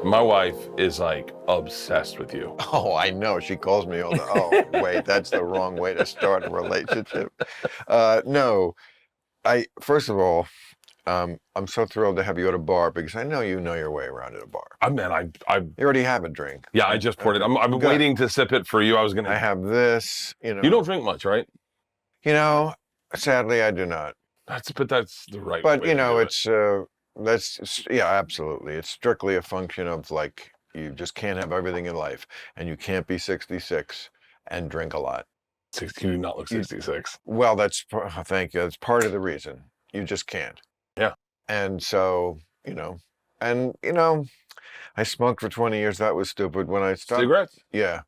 My wife is like obsessed with you. Oh, I know. She calls me all the, oh, wait, that's the wrong way to start a relationship. No, first of all, I'm so thrilled to have you at a bar because I know you know your way around at a bar. You already have a drink. Yeah, I just poured it. I've been waiting to sip it for you. I have this, You don't drink much, right? Sadly, I do not. But that's the right But, way to do it's, yeah, absolutely. It's strictly a function of like, you just can't have everything in life and you can't be 66 and drink a lot. You do not look 66. Well, thank you. That's part of the reason. You just can't. Yeah. And so, I smoked for 20 years. That was stupid. When I stopped. Cigarettes? Yeah.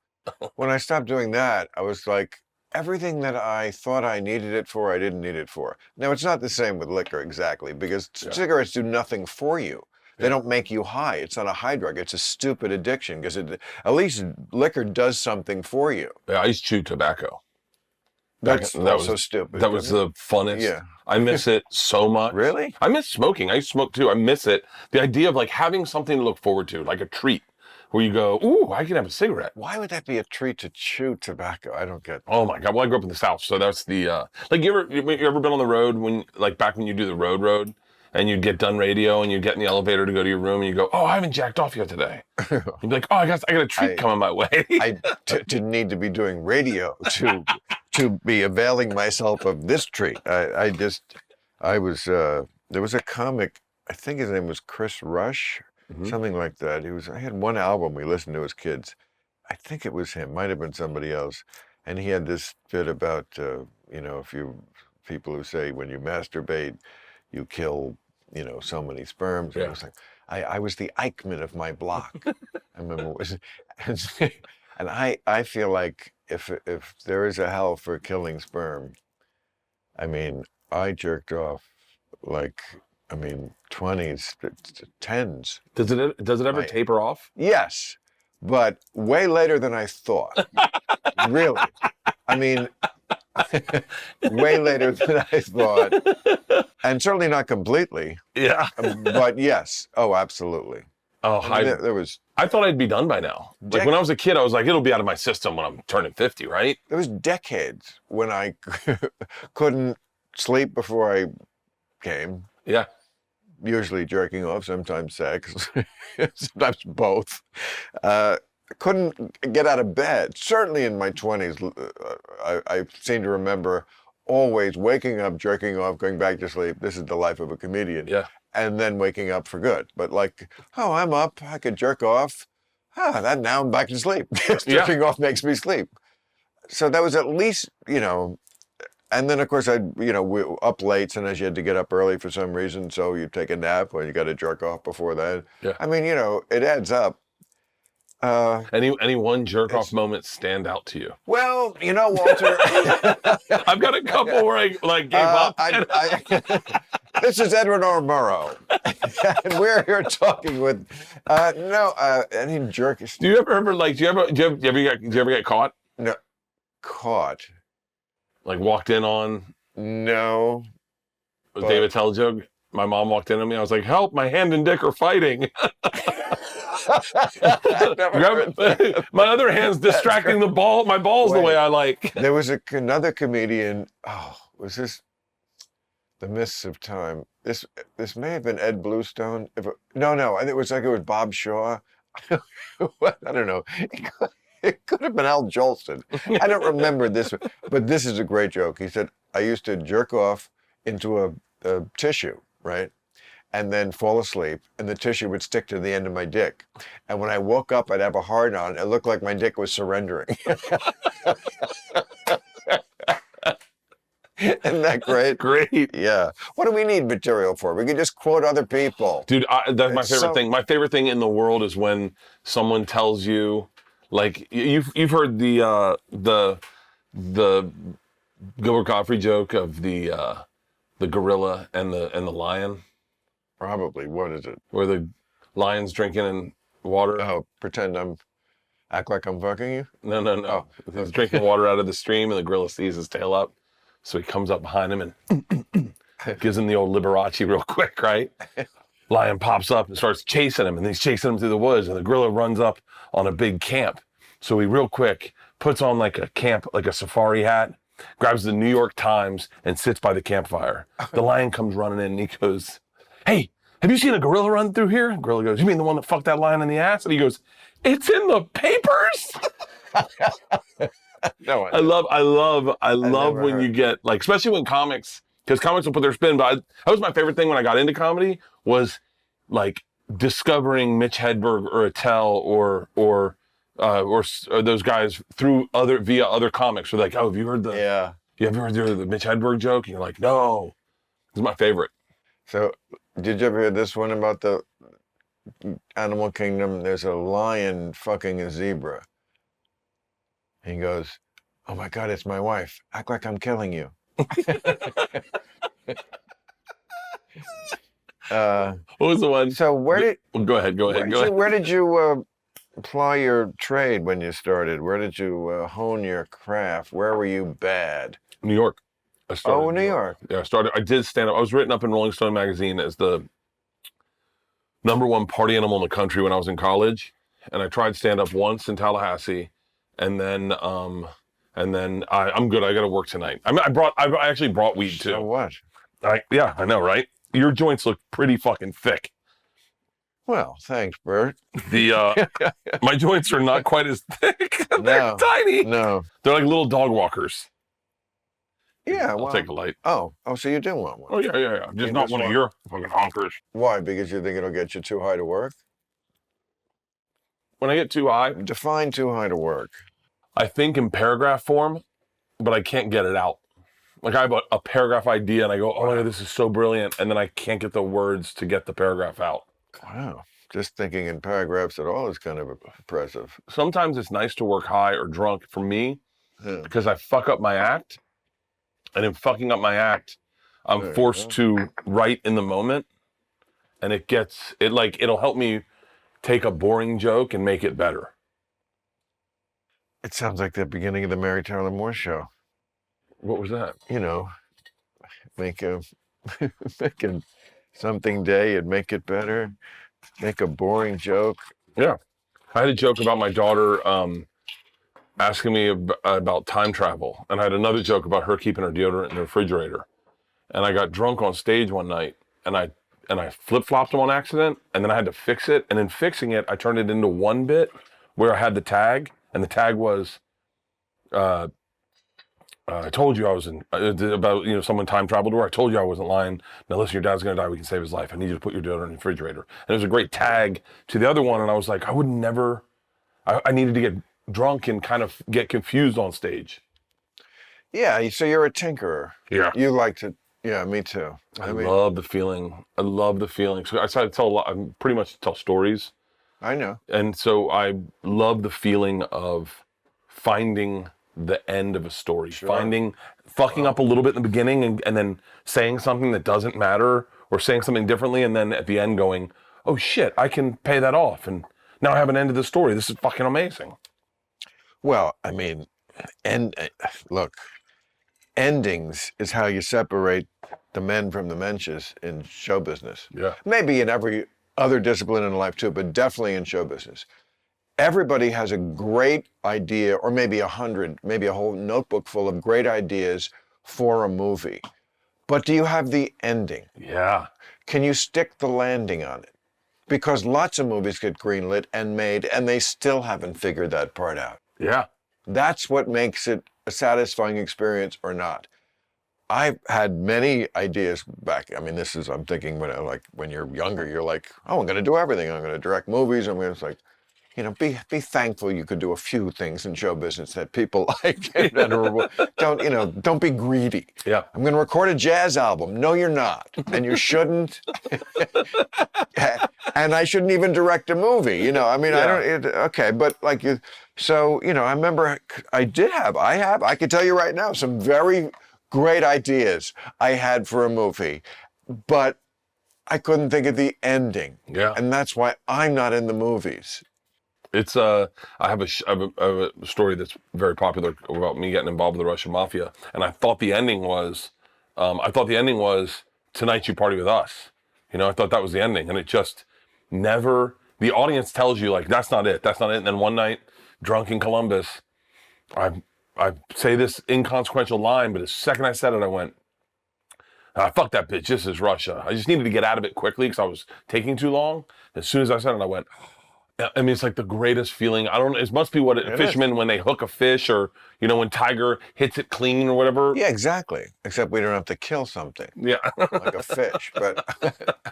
When I stopped doing that, I was like, everything that I thought I needed it for, I didn't need it for. Now, it's not the same with liquor exactly, because cigarettes do nothing for you. They don't make you high. It's not a high drug. It's a stupid addiction, because at least liquor does something for you. Yeah, I used to chew tobacco. That was stupid. That was the funnest. Yeah. I miss it so much. Really? I miss smoking. I used to smoke too. I miss it. The idea of like having something to look forward to, like a treat, where you go, ooh, I can have a cigarette. Why would that be a treat to chew tobacco? I don't get that. Oh my God. Well, I grew up in the South, so that's the, like you ever been on the road back when you do the road and you'd get done radio and you'd get in the elevator to go to your room and you go, oh, I haven't jacked off yet today. You'd be like, oh, I got a treat coming my way. I didn't need to be doing radio to be availing myself of this treat. There was a comic, I think his name was Chris Rush, something like that. I had one album we listened to as kids. I think it was him, might have been somebody else. And he had this bit about, people who say when you masturbate, you kill, so many sperms. Yeah. And I was like, I was the Eichmann of my block. I remember it was, and I feel like if there is a hell for killing sperm, I jerked off 20s, 10s. Does it ever taper off? Yes, but way later than I thought. Really. Way later than I thought. And certainly not completely. Yeah. But yes. Oh, absolutely. Oh, I thought I'd be done by now. Like when I was a kid, I was like, it'll be out of my system when I'm turning 50, right? There was decades when I couldn't sleep before I came. Yeah. Usually jerking off, sometimes sex, sometimes both. Couldn't get out of bed. Certainly in my 20s, I seem to remember always waking up, jerking off, going back to sleep. This is the life of a comedian. Yeah. And then waking up for good. But I'm up, I could jerk off. Now I'm back to sleep. Jerking off makes me sleep. So that was at least, and then of course we up late, sometimes you had to get up early for some reason, so you take a nap or you got to jerk off before that. Yeah. It adds up. Any one jerk off moment stand out to you? Well, Walter, I've got a couple where I gave up. This is Edward R. Murrow, and we're here talking with any jerk. Do you ever get caught? No, caught. Like walked in on? No. Was David tell a joke? My mom walked in on me. I was like, "Help! My hand and dick are fighting." My other hand's distracting my balls the way I like. There was another comedian. Oh, was this The Mists of Time? This may have been Ed Bluestone. No, it was Bob Shaw. I don't know. It could have been Al Jolson. I don't remember this, but this is a great joke. He said, I used to jerk off into a tissue, right? And then fall asleep, and the tissue would stick to the end of my dick. And when I woke up, I'd have a hard-on. It looked like my dick was surrendering. Isn't that great? Great. Yeah. What do we need material for? We can just quote other people. Dude, that's my favorite thing. My favorite thing in the world is when someone tells you, like, you've heard the Gilbert Gottfried joke of the gorilla and the lion. Probably. What is it? Where the lion's drinking in water. Oh, act like I'm fucking you? No. Oh. He's drinking water out of the stream and the gorilla sees his tail up. So he comes up behind him and gives him the old Liberace real quick, right? lion pops up and starts chasing him, and he's chasing him through the woods, and the gorilla runs up on a big camp. So he real quick puts on like a safari hat, grabs the New York Times, and sits by the campfire. The lion comes running in, and he goes, "Hey, have you seen a gorilla run through here?" And the gorilla goes, "You mean the one that fucked that lion in the ass?" And he goes, "It's in the papers." No, I love when you get like, especially when comics, because comics will put their spin. But that was my favorite thing when I got into comedy, was like discovering Mitch Hedberg or Attell or those guys via other comics. Were like, "Oh, have you heard you ever heard the Mitch Hedberg joke?" And you're like, "No." It's my favorite. So, did you ever hear this one about the animal kingdom? There's a lion fucking a zebra. He goes, "Oh my God, it's my wife. Act like I'm killing you." What was the one? So Go ahead. where did you apply your trade when you started? Where did you hone your craft? Where were you bad? New York. I started New York. Yeah, I did stand up. I was written up in Rolling Stone magazine as the #1 party animal in the country when I was in college. And I tried stand up once in Tallahassee. And then I'm good. I got to work tonight. I actually brought weed too. So what? Yeah, I know, right? Your joints look pretty fucking thick. Well, thanks, Bert. My joints are not quite as thick. They're No. tiny. No. They're like little dog walkers. Yeah, I'll well. take a light. Oh, so you do want one? Oh yeah. Just not one of your fucking honkers. Why? Because you think it'll get you too high to work? When I get too high, Define too high to work. I think in paragraph form, but I can't get it out. Like I have a paragraph idea and I go, "Oh my God, this is so brilliant," and then I can't get the words to get the paragraph out. Wow. Just thinking in paragraphs at all is kind of impressive. Sometimes it's nice to work high or drunk for me Yeah. because I fuck up my act, and in fucking up my act, I'm There you forced go. to write in the moment, and it'll help me take a boring joke and make it better. It sounds like the beginning of the Mary Tyler Moore Show. What was that? You know, make a something day and make it better. Make a boring joke. Yeah. I had a joke about my daughter asking me about time travel, and I had another joke about her keeping her deodorant in the refrigerator. And I got drunk on stage one night, and I flip-flopped them on accident, and then I had to fix it. And in fixing it, I turned it into one bit where I had the tag, and the tag was, I told you I was about, someone time traveled to her. I told you I wasn't lying. Now listen, your dad's going to die. We can save his life. I need you to put your deodorant in the refrigerator. And it was a great tag to the other one. And I was like, I needed to get drunk and kind of get confused on stage. Yeah, so you're a tinkerer. Yeah. You like to, yeah, me too. I love the feeling. So I try to tell I pretty much tell stories. I know. And so I love the feeling of finding the end of a story, fucking up a little bit in the beginning and then saying something that doesn't matter or saying something differently. And then at the end going, "Oh shit, I can pay that off. And now I have an end to the story. This is fucking amazing." Well, I mean, look, endings is how you separate the men from the menches in show business. Yeah. Maybe in every other discipline in life too, but definitely in show business. Everybody has a great idea, or maybe 100, maybe a whole notebook full of great ideas for a movie. But do you have the ending? Yeah. Can you stick the landing on it? Because lots of movies get greenlit and made, and they still haven't figured that part out. Yeah. That's what makes it a satisfying experience or not. I've had many ideas back. I mean, I'm thinking when you're younger, you're like, "Oh, I'm going to do everything. I'm going to direct movies." I'm going to be thankful you could do a few things in show business that people like. Don't be greedy. Yeah. I'm going to record a jazz album. No, you're not. And you shouldn't. And I shouldn't even direct a movie. Okay. But I remember I could tell you right now, some very great ideas I had for a movie, but I couldn't think of the ending. Yeah. And that's why I'm not in the movies. It's I have a story that's very popular about me getting involved with the Russian mafia, and I thought the ending was, "Tonight you party with us." I thought that was the ending, and it just never. The audience tells you like that's not it. That's not it. And then one night, drunk in Columbus, I say this inconsequential line, but the second I said it, I went, fuck that bitch. This is Russia. I just needed to get out of it quickly because I was taking too long. As soon as I said it, I went, I mean, it's like the greatest feeling. I don't know. It must be what fishermen, when they hook a fish, or, when Tiger hits it clean or whatever. Yeah, exactly. Except we don't have to kill something. Yeah. Like a fish. But,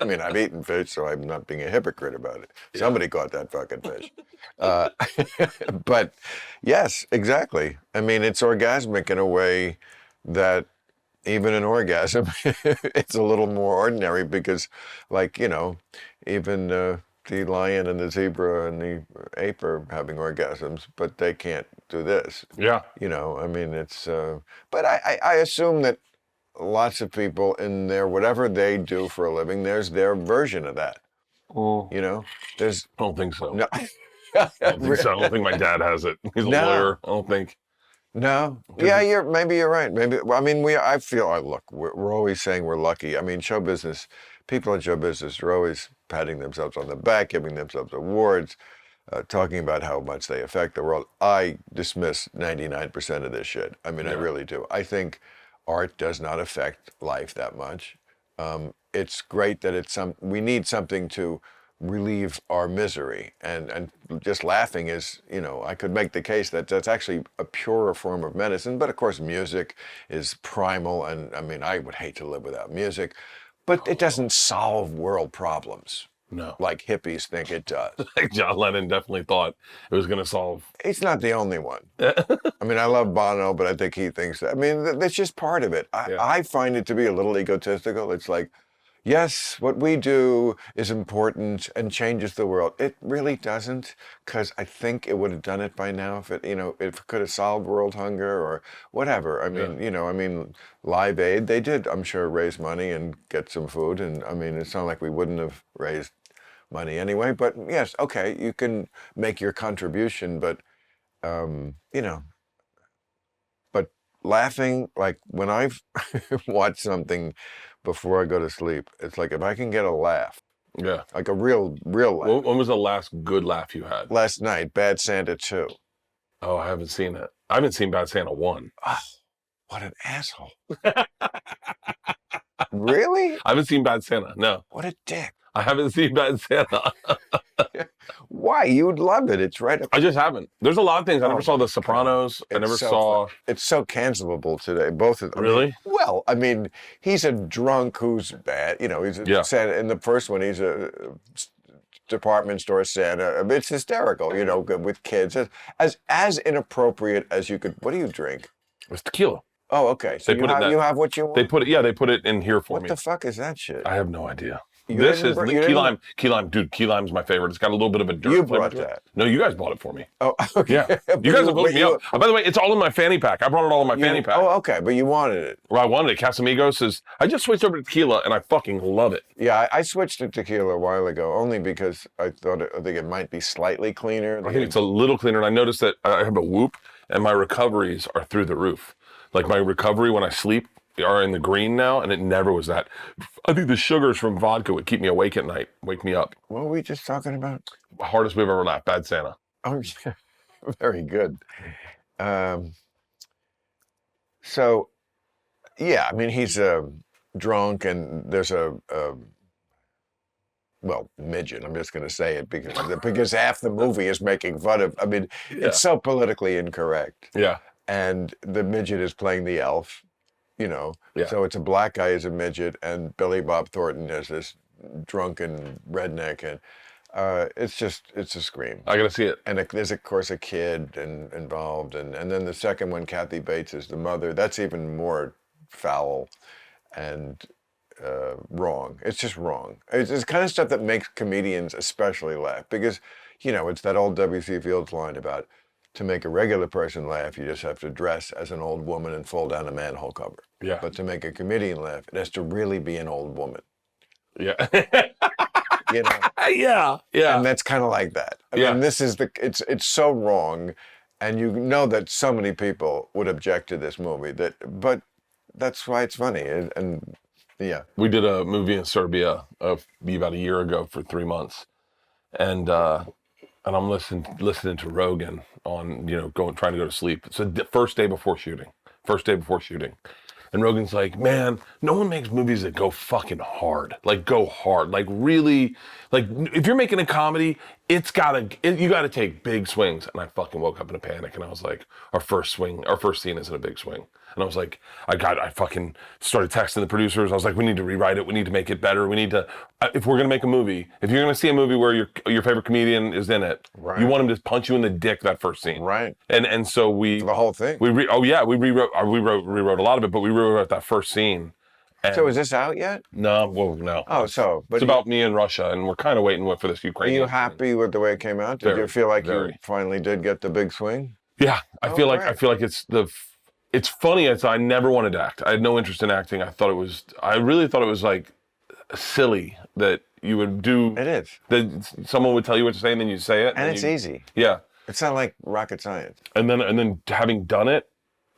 I mean, I've eaten fish, so I'm not being a hypocrite about it. Somebody caught that fucking fish. But, yes, exactly. I mean, it's orgasmic in a way that even an orgasm, it's a little more ordinary because, like, even the lion and the zebra and the ape are having orgasms, but they can't do this. Yeah. I mean, it's, but I assume that lots of people in there, whatever they do for a living, there's their version of that. There's. I don't think so. No. I don't think so. I don't think my dad has it. He's a lawyer. I don't think. No. Yeah, maybe you're right. Maybe. I mean, I feel, look, we're always saying we're lucky. I mean, show business, people in show business are always patting themselves on the back, giving themselves awards, talking about how much they affect the world. I dismiss 99% of this shit. I mean, I really do. I think art does not affect life that much. It's great that we need something to relieve our misery, and just laughing is, I could make the case that that's actually a purer form of medicine, but of course music is primal, and I mean, I would hate to live without music, but it doesn't solve world problems. No. Like hippies think it does. John Lennon definitely thought it was going to solve. He's not the only one. I mean, I love Bono, but I think he thinks that. I mean, that's just part of it. I find it to be a little egotistical. It's like, yes, what we do is important and changes the world. It really doesn't, because I think it would have done it by now if it could have solved world hunger or whatever. I mean, Live Aid, they did, I'm sure, raise money and get some food. And I mean, it's not like we wouldn't have raised money anyway. But yes, okay, you can make your contribution, but, but laughing, like when I've watched something before I go to sleep, it's like if I can get a laugh, like a real laugh. When was the last good laugh you had? Last night, Bad Santa 2. Oh, I haven't seen it. I haven't seen Bad Santa 1. Oh, what an asshole. Really? I haven't seen Bad Santa, no. What a dick. I haven't seen Bad Santa. Why? You would love it. It's right up. I just haven't. There's a lot of things. I never saw The Sopranos. I never saw. It's so cancelable today. Both of them. Really? Well, I mean, he's a drunk who's bad. He's a Santa. In the first one, he's a department store Santa. It's hysterical, with kids. As inappropriate as you could. What do you drink? It's tequila. Oh, okay. So you have what you want? They put it in here for me. What the fuck is that shit? I have no idea. This is the key lime. Key lime, dude. Key lime's my favorite. It's got a little bit of a dirt. You brought that. No, you guys bought it for me. Oh, okay. Yeah. You guys have hooked me up. Oh, by the way, it's all in my fanny pack. I brought it all in my fanny pack. Oh, okay. But you wanted it. Well, I wanted it. Casamigos is. I just switched over to tequila, and I fucking love it. Yeah, I switched to tequila a while ago, only because I think it might be slightly cleaner. I think it's a little cleaner, and I noticed that I have a Whoop, and my recoveries are through the roof. Like my recovery when I sleep are in the green now, and it never was that. I think the sugars from vodka would keep me awake at night, wake me up. What were we just talking about? Hardest we've ever laughed, Bad Santa. Oh, yeah. Very good. So, yeah, I mean, he's drunk, and there's midget. I'm just going to say it because half the movie is making fun of. I mean, it's so politically incorrect. Yeah. And the midget is playing the elf. Yeah. So it's a black guy as a midget, and Billy Bob Thornton as this drunken redneck, and it's a scream. I gotta see it. And there's of course a kid involved, and then the second one, Kathy Bates is the mother. That's even more foul and wrong. It's just wrong. It's the kind of stuff that makes comedians especially laugh because it's that old W.C. Fields line about, to make a regular person laugh, you just have to dress as an old woman and fall down a manhole cover. Yeah. But to make a comedian laugh, it has to really be an old woman. Yeah. Yeah. Yeah. And that's kind of like that. I mean, this is it's so wrong, and that so many people would object to this movie but that's why it's funny, and Yeah. We did a movie in Serbia about a year ago for 3 months, and I'm listening to Rogan on trying to go to sleep. It's the first day before shooting. And Rogan's like, man, no one makes movies that go fucking hard. Like, go hard. Like, really, like, if you're making a comedy, you gotta take big swings. And I fucking woke up in a panic, and I was like, our first scene isn't a big swing. And I was like, I fucking started texting the producers. I was like, we need to rewrite it. We need to make it better. We need to, if we're gonna make a movie, if you're gonna see a movie where your favorite comedian is in it, Right. you want him to punch you in the dick that first scene. Right. And so The whole thing. we rewrote a lot of it, but we rewrote that first scene. And So is this out yet? no. Oh, but it's about me and Russia, and we're kind of waiting for this Are Ukrainian. you happy with the way it came out? Did you feel like you finally did get the big swing? Yeah, I feel like great. it's funny. I never wanted to act. I had no interest in acting. I really thought it was like silly that you would do. It is. That someone would tell you what to say, and then you say it. And it's easy. Yeah. It's not like rocket science. And then having done it,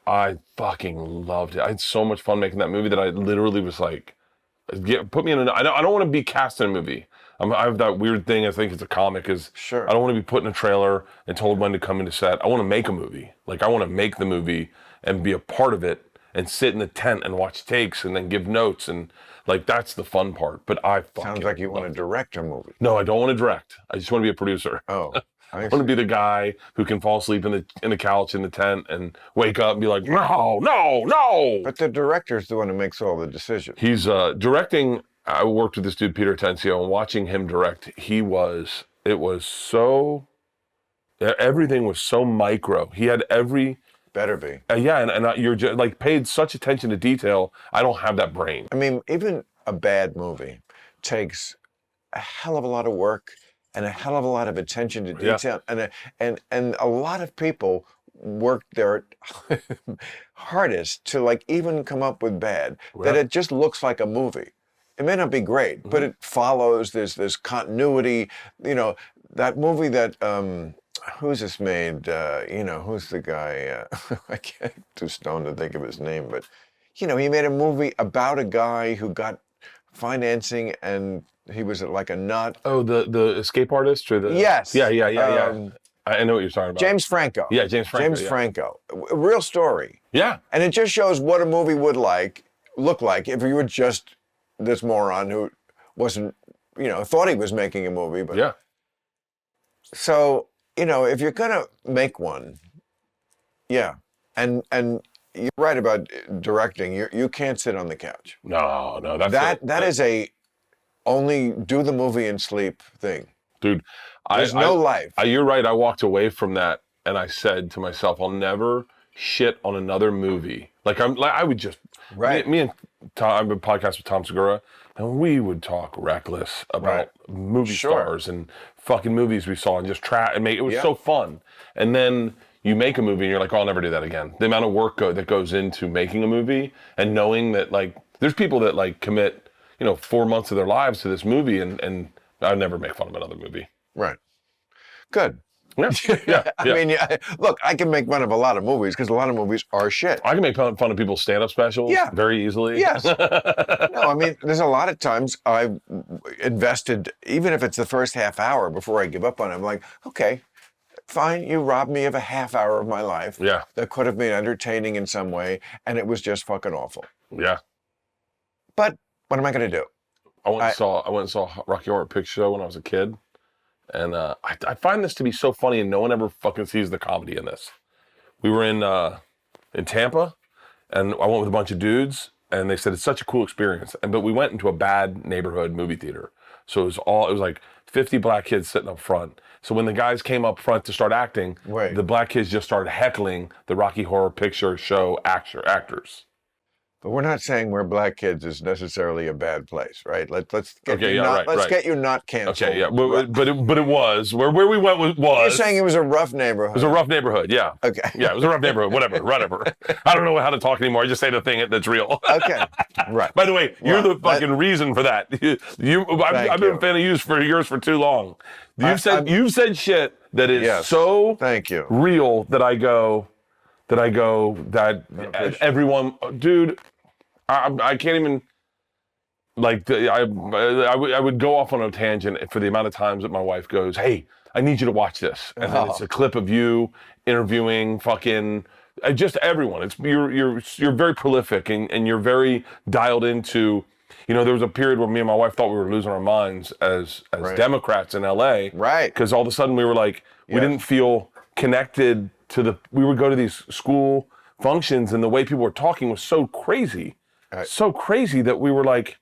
I fucking loved it. I had so much fun making that movie that I literally was like, put me in I don't want to be cast in a movie. I have that weird thing. I think it's a comic is Sure. I don't want to be put in a trailer and told when to come into set. I want to make a movie. Like, I want to make the movie and be a part of it and sit in the tent and watch takes and then give notes, and like, that's the fun part. But I fucking Sounds like you want to direct a movie. No, I don't want to direct. I just want to be a producer. Oh, I want to be the guy who can fall asleep in the couch in the tent and wake up and be like, no. But the director's the one who makes all the decisions. He's directing. I worked with this dude, Peter Tensio, and watching him direct, everything was so micro. He had every. Better be. And you're just, like, paid such attention to detail. I don't have that brain. I mean, even a bad movie takes a hell of a lot of work and a hell of a lot of attention to detail. Yeah. And a lot of people work their hardest to, like, even come up with bad, that it just looks like a movie. It may not be great, but it follows, there's continuity. You know, that movie that, who's this made? Who's the guy? I can't too stoned to think of his name, but, he made a movie about a guy who got financing and he was like a nut. Oh, the escape artist or the. Yes. Yeah. I know what you're talking about. James Franco. Yeah, James Franco. Franco. A real story. Yeah. And it just shows what a movie would look like if you were just this moron who wasn't, thought he was making a movie. But yeah. So, if you're gonna make one, yeah, and you're right about directing. You can't sit on the couch. No, that is a only do the movie and sleep thing. Dude, there's no life. You're right. I walked away from that and I said to myself, I'll never shit on another movie. I would just me and Tom, I've been podcast with Tom Segura, and we would talk reckless about movie stars and fucking movies we saw and just it was so fun. And then you make a movie and you're like, oh, I'll never do that again. The amount of work that goes into making a movie and knowing that, like, there's people that, like, commit, 4 months of their lives to this movie, and I'd never make fun of another movie. Right. Good. Yeah. I mean, look, I can make fun of a lot of movies because a lot of movies are shit. I can make fun of people's stand-up specials very easily. Yes. No, I mean, there's a lot of times I've invested, even if it's the first half hour before I give up on it, I'm like, okay, fine, you robbed me of a half hour of my life. Yeah. That could have been entertaining in some way, and it was just fucking awful. Yeah. But what am I going to do? I went and saw Rocky Horror Picture Show when I was a kid. And I find this to be so funny, and no one ever fucking sees the comedy in this. We were in Tampa, and I went with a bunch of dudes, and they said it's such a cool experience. But we went into a bad neighborhood movie theater, so it was like 50 black kids sitting up front. So when the guys came up front to start acting, the black kids just started heckling the Rocky Horror Picture Show actors. But we're not saying where black kids is necessarily a bad place, right? Let's get you not canceled. Okay, yeah, but it was where we went was. You're saying it was a rough neighborhood. It was a rough neighborhood, yeah. Okay. Yeah, it was a rough neighborhood. Whatever. I don't know how to talk anymore. I just say the thing that's real. Okay, right. By the way, you're the fucking reason for that. I've been a fan of yours for too long. You've said shit that is so real that I go everyone, dude. I can't even. Like I would go off on a tangent for the amount of times that my wife goes, "Hey, I need you to watch this," and then it's a clip of you interviewing fucking just everyone. It's you're very prolific and you're very dialed into. You know, there was a period where me and my wife thought we were losing our minds as Right. Democrats in LA, Right. Because all of a sudden we were like, we didn't feel connected to the. We would go to these school functions and the way people were talking was so crazy, Right. so crazy that we were like.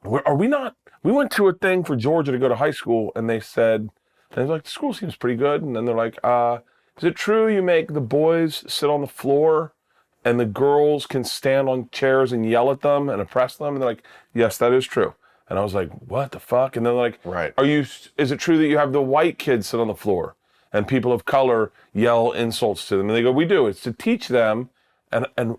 Are we not? We went to a thing for Georgia to go to high school, and they said, and they were like, the school seems pretty good. And then they're like, is it true you make the boys sit on the floor and the girls can stand on chairs and yell at them and oppress them? And they're like, yes, that is true. And I was like, what the fuck? And they're like, Right. Is it true that you have the white kids sit on the floor and people of color yell insults to them? And they go, we do. It's to teach them. And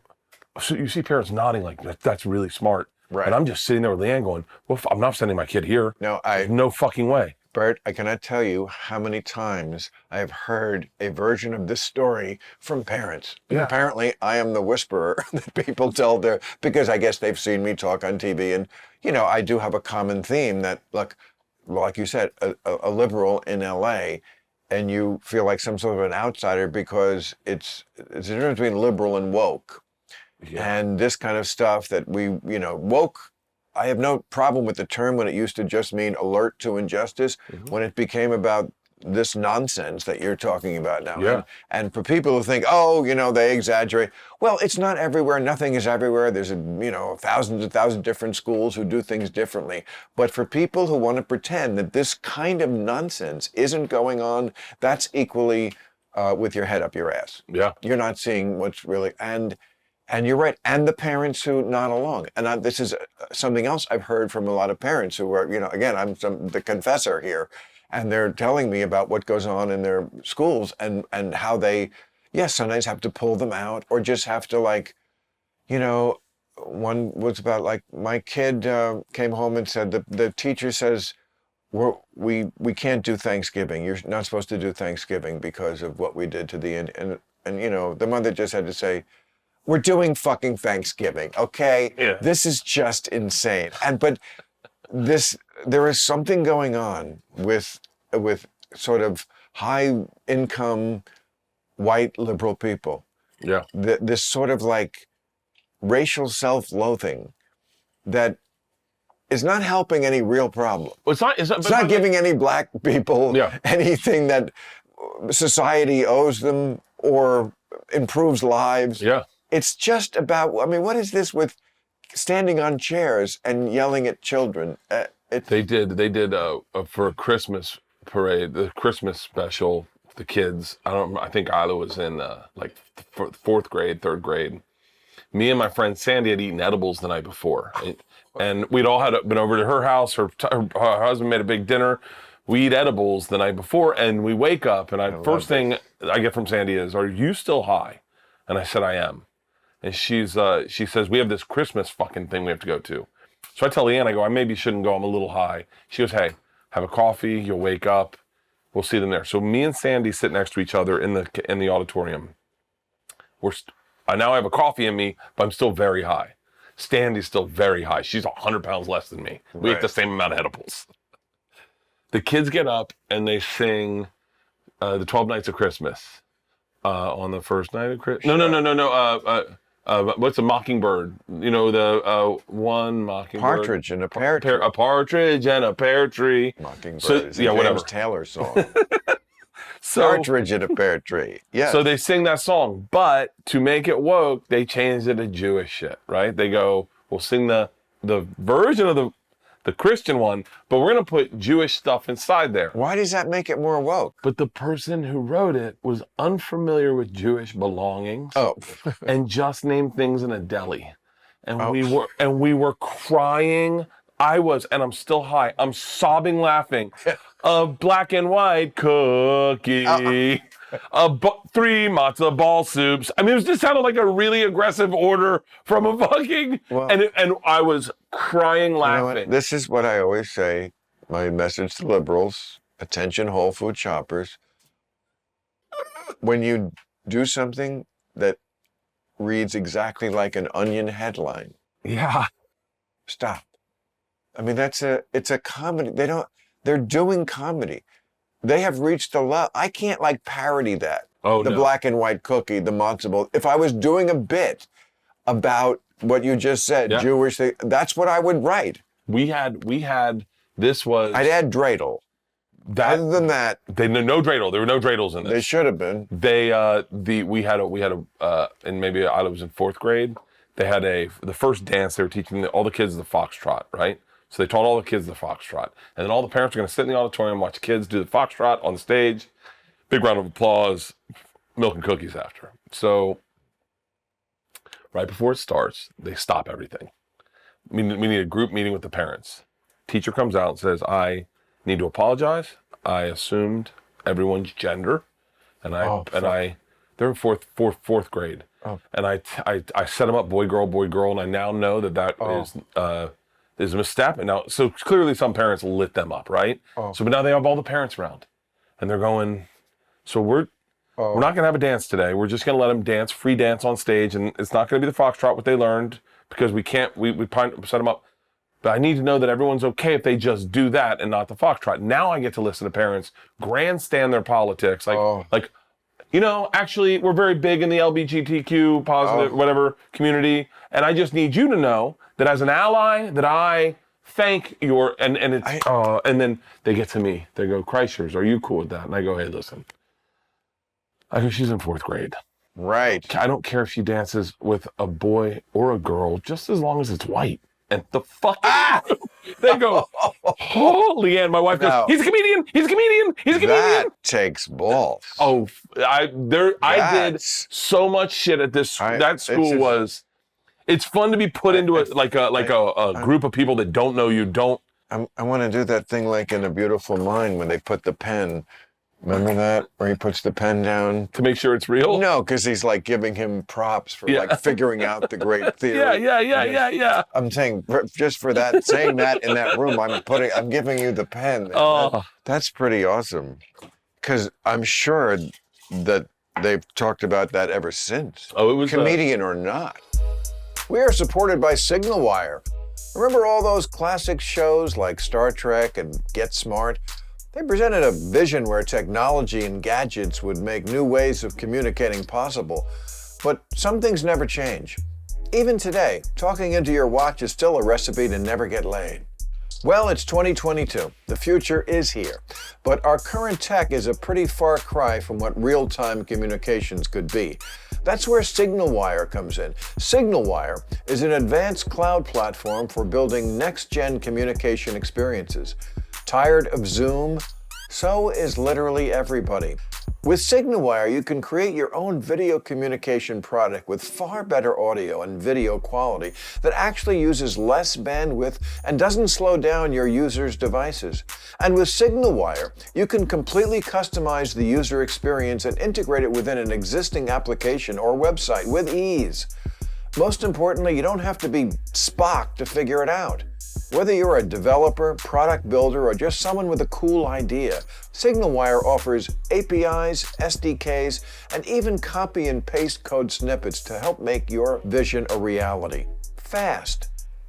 so you see parents nodding like, that's really smart. Right. And I'm just sitting there with Leanne going, well, I'm not sending my kid here. No, There's no fucking way. Bert, I cannot tell you how many times I have heard a version of this story from parents. Yeah. Apparently, I am the whisperer that people tell because I guess they've seen me talk on TV. And, you know, I do have a common theme that, look, like you said, a liberal in LA, and you feel like some sort of an outsider because it's the difference between liberal and woke. Yeah. And this kind of stuff that woke, I have no problem with the term when it used to just mean alert to injustice, when it became about this nonsense that you're talking about now. Yeah. And for people who think, they exaggerate. Well, it's not everywhere. Nothing is everywhere. There's, thousands and thousands of different schools who do things differently. But for people who want to pretend that this kind of nonsense isn't going on, that's equally with your head up your ass. Yeah. You're not seeing what's really, and you're right, and the parents who nod along. And this is something else I've heard from a lot of parents who are, again, I'm the confessor here, and they're telling me about what goes on in their schools and how they, sometimes have to pull them out or just have to one was about like my kid came home and said the teacher says, we can't do Thanksgiving. You're not supposed to do Thanksgiving because of what we did to the Indian. And the mother just had to say, we're doing fucking Thanksgiving, okay? Yeah. This is just insane. But there is something going on with sort of high income white liberal people. Yeah. This sort of like racial self-loathing that is not helping any real problem. Well, it's not giving any black people Yeah. anything that society owes them or improves lives. Yeah. It's just about, what is this with standing on chairs and yelling at children? They did for a Christmas parade, the Christmas special, the kids. I think Isla was in fourth grade, third grade. Me and my friend Sandy had eaten edibles the night before, and we'd all been over to her house. Her husband made a big dinner. We eat edibles the night before, and we wake up, and first thing I get from Sandy is, "Are you still high?" And I said, "I am." And she says, "We have this Christmas fucking thing we have to go to." So I tell Leanne, I go, "I maybe shouldn't go. I'm a little high." She goes, "Hey, have a coffee. You'll wake up. We'll see them there." So me and Sandy sit next to each other in the auditorium. I now have a coffee in me, but I'm still very high. Sandy's still very high. She's 100 pounds less than me. We ate the same amount of edibles. The kids get up and they sing the 12 Nights of Christmas on the first night of Christmas. No. What's a mockingbird? The one mockingbird. Partridge in a pear tree. A partridge and a pear tree. Mockingbird So, is a whatever. James Taylor song. So, Partridge in a pear tree. Yeah. So they sing that song, but to make it woke, they changed it to Jewish shit, right? They go, we'll sing the version of the Christian one, but we're going to put Jewish stuff inside there. Why does that make it more woke? But the person who wrote it was unfamiliar with Jewish belongings and just named things in a deli. And we were crying. And I'm still high. I'm sobbing laughing. A black and white cookie. 3 matzo ball soups. It just sounded like a really aggressive order from a fucking, and I was crying laughing. This is what I always say, my message to liberals, attention Whole Food shoppers. When you do something that reads exactly like an Onion headline, Yeah. stop. I mean, it's a comedy. They're doing comedy. They have reached a level. I can't like parody that. Oh, The no. black and white cookie, the matzo ball. If I was doing a bit about what you just said, Yeah. Jewish thing, that's what I would write. We had, this was, I'd add dreidel. that, Other than that, no dreidel. There were no dreidels in this. they should have been. We had and maybe I was in 4th grade. They had the first dance they were teaching all the kids the foxtrot, right? So they taught all the kids the foxtrot. And then all the parents are going to sit in the auditorium and watch kids do the foxtrot on the stage. Big round of applause, milk and cookies after. So right before it starts, they stop everything. We need a group meeting with the parents. Teacher comes out and says, I need to apologize. I assumed everyone's gender. And they're in fourth grade. Oh. And I set them up boy, girl. And I now know that is a misstep. And now, so clearly some parents lit them up, right? Oh. So, but now they have all the parents around and they're going, so we're not going to have a dance today. We're just going to let them dance, free dance on stage. And it's not going to be the foxtrot, what they learned, because we can't, we set them up. But I need to know that everyone's okay if they just do that and not the foxtrot. Now I get to listen to parents grandstand their politics. Like, you know, actually, we're very big in the LGBTQ positive, whatever community. And I just need you to know that as an ally, that I thank your, and then they get to me. They go, Kreischers, are you cool with that? And I go, hey, listen. I go, she's in 4th grade. Right. I don't care if she dances with a boy or a girl, just as long as it's white. And the fuck, they go, oh, Leanne, my wife goes, he's a comedian. That takes balls. Oh, I did so much shit at that school. It's fun to be put into a group of people that don't know you, I want to do that thing like in A Beautiful Mind when they put the pen. Remember that? Where he puts the pen down? to make sure it's real. No, because he's like giving him props for like figuring out the great theory. Yeah. I'm saying just for that, saying that in that room, I'm giving you the pen. Oh. That's pretty awesome. Because I'm sure that they've talked about that ever since. Oh, it was comedian or not. We are supported by Signal Wire. Remember all those classic shows like Star Trek and Get Smart? They presented a vision where technology and gadgets would make new ways of communicating possible. But some things never change. Even today, talking into your watch is still a recipe to never get laid. Well, it's 2022. The future is here. But our current tech is a pretty far cry from what real-time communications could be. That's where Signal Wire comes in. Signal Wire is an advanced cloud platform for building next-gen communication experiences. Tired of Zoom? So is literally everybody. With Signal Wire, you can create your own video communication product with far better audio and video quality that actually uses less bandwidth and doesn't slow down your users' devices. And with Signal Wire, you can completely customize the user experience and integrate it within an existing application or website with ease. Most importantly, you don't have to be Spock to figure it out. Whether you're a developer, product builder, or just someone with a cool idea, Signal Wire offers APIs, SDKs, and even copy and paste code snippets to help make your vision a reality. Fast.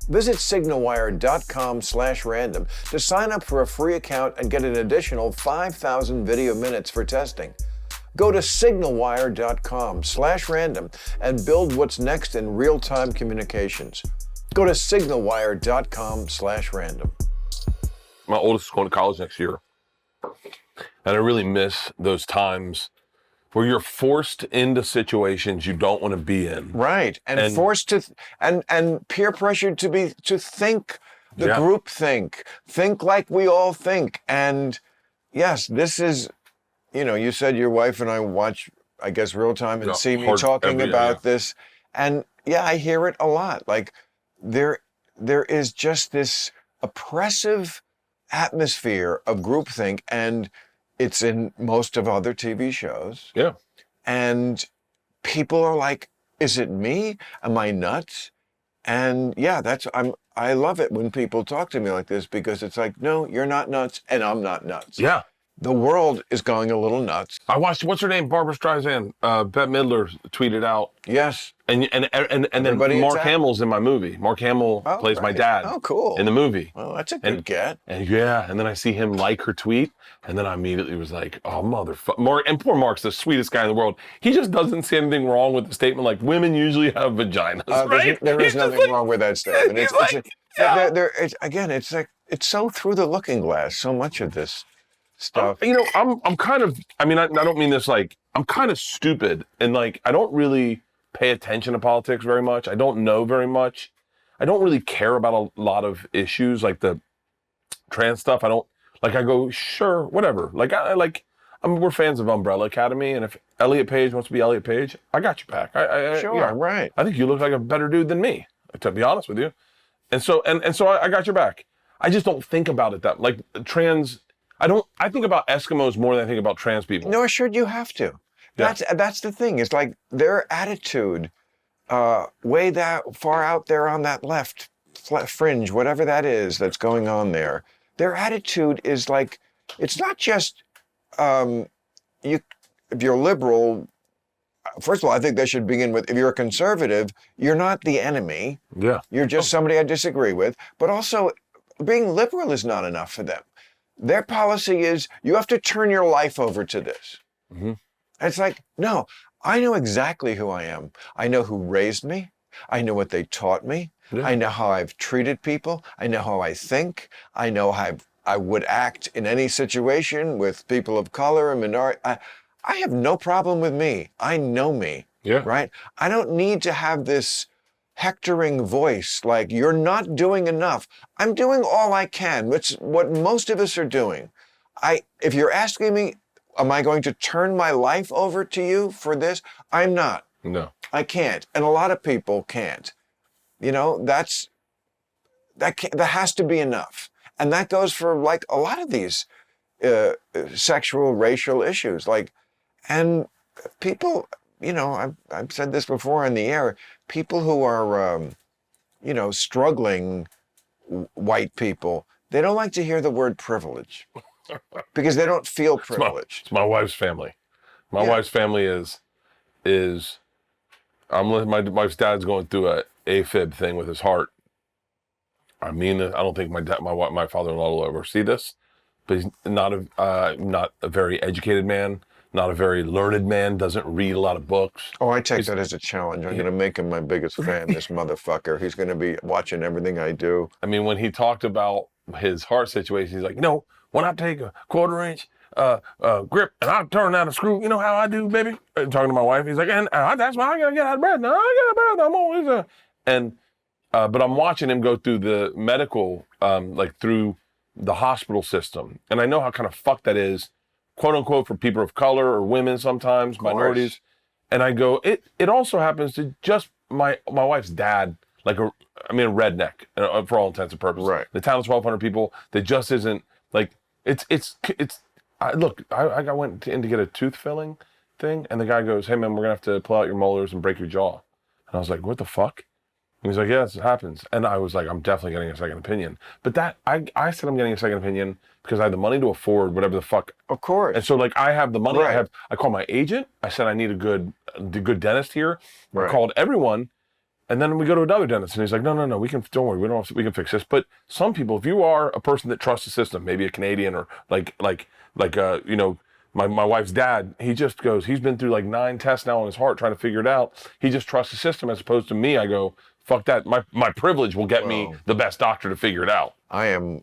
Visit signalwire.com/random to sign up for a free account and get an additional 5,000 video minutes for testing. Go to signalwire.com/random and build what's next in real-time communications. Go to signalwire.com/random. My oldest is going to college next year. And I really miss those times where you're forced into situations you don't want to be in. Right. And forced to, and peer pressured to think the group think like we all think. And yes, this is, you said your wife and I watch, I guess, real time and see me talking about this. And yeah, I hear it a lot. Like, there is just this oppressive atmosphere of groupthink, and it's in most of other TV shows. Yeah. And people are like, is it me? Am I nuts? And yeah, I love it when people talk to me like this, because it's like, no, you're not nuts and I'm not nuts. Yeah. the world is going a little nuts. I watched, what's her name? Barbara Streisand. Bette Midler tweeted out. Yes. And then Everybody Mark attacked. Hamill's in my movie. Mark Hamill plays my dad. Oh, cool. In the movie. Well, that's a good get. And then I see him like her tweet, and then I immediately was like, oh, motherfucker. Mark, and poor Mark's the sweetest guy in the world. He just doesn't see anything wrong with the statement like, women usually have vaginas, right? There is nothing wrong with that statement. It's like, it's so through the looking glass, so much of this stuff. I'm kind of, I mean, I don't mean this like, I'm kind of stupid, and like, I don't really pay attention to politics very much. I don't know very much. I don't really care about a lot of issues like the trans stuff. I don't, like, I go, sure, whatever. Like, we're fans of Umbrella Academy, and if Elliot Page wants to be Elliot Page, I got you back. Sure, right. I think you look like a better dude than me, to be honest with you. And so, I got your back. I just don't think about it that, like, trans, I think about Eskimos more than I think about trans people. No, sure, you have to. That's the thing. It's like their attitude, way that far out there on that left fringe, whatever that is that's going on there. Their attitude is like, it's not just if you're liberal. First of all, I think they should begin with, if you're a conservative, you're not the enemy. Yeah, you're just somebody I disagree with. But also, being liberal is not enough for them. Their policy is you have to turn your life over to this. Mm-hmm. It's like, no, I know exactly who I am. I know who raised me. I know what they taught me. Yeah. I know how I've treated people. I know how I think. I know how I would act in any situation with people of color and minority. I have no problem with me. I know me. Yeah. Right? I don't need to have this hectoring voice like, you're not doing enough. I'm doing all I can. It's what most of us are doing. If you're asking me, am I going to turn my life over to you for this? I'm not. No. I can't. And a lot of people can't. That has to be enough. And that goes for like a lot of these sexual, racial issues. Like, and people, I've said this before on the air, people who are, struggling white people, they don't like to hear the word privilege. Because they don't feel privileged. It's my wife's family. My wife's family is my wife's dad's going through a AFib thing with his heart. I mean, I don't think my father-in-law will ever see this, but he's not a very educated man, not a very learned man, doesn't read a lot of books. Oh, I take that as a challenge. I'm going to make him my biggest fan, this motherfucker. He's going to be watching everything I do. I mean, when he talked about his heart situation, he's like, when I take a 1/4-inch grip and I turn down a screw, you know how I do, baby? Talking to my wife, he's like, and that's why I gotta get out of breath. Now I get out of breath. I'm always but I'm watching him go through the medical, like through the hospital system, and I know how kind of fucked that is, quote unquote, for people of color or women sometimes, minorities. And I go, it also happens to just my wife's dad, like a redneck for all intents and purposes. Right. The town of 1,200 people that just isn't like. I went in to get a tooth filling thing, and the guy goes, "Hey man, we're gonna have to pull out your molars and break your jaw." And I was like, "What the fuck?" And he's like, "Yes, it happens." And I was like, "I'm definitely getting a second opinion." But I said I'm getting a second opinion because I have the money to afford whatever the fuck. Of course. And so like I have the money. Right. I called my agent. I said I need a good dentist here. Right. I called everyone. And then we go to another dentist, and he's like, no, we can, don't worry, we can fix this. But some people, if you are a person that trusts the system, maybe a Canadian or like my wife's dad, he just goes, he's been through like 9 tests now on his heart trying to figure it out. He just trusts the system as opposed to me. I go, fuck that. My privilege will get me the best doctor to figure it out. I am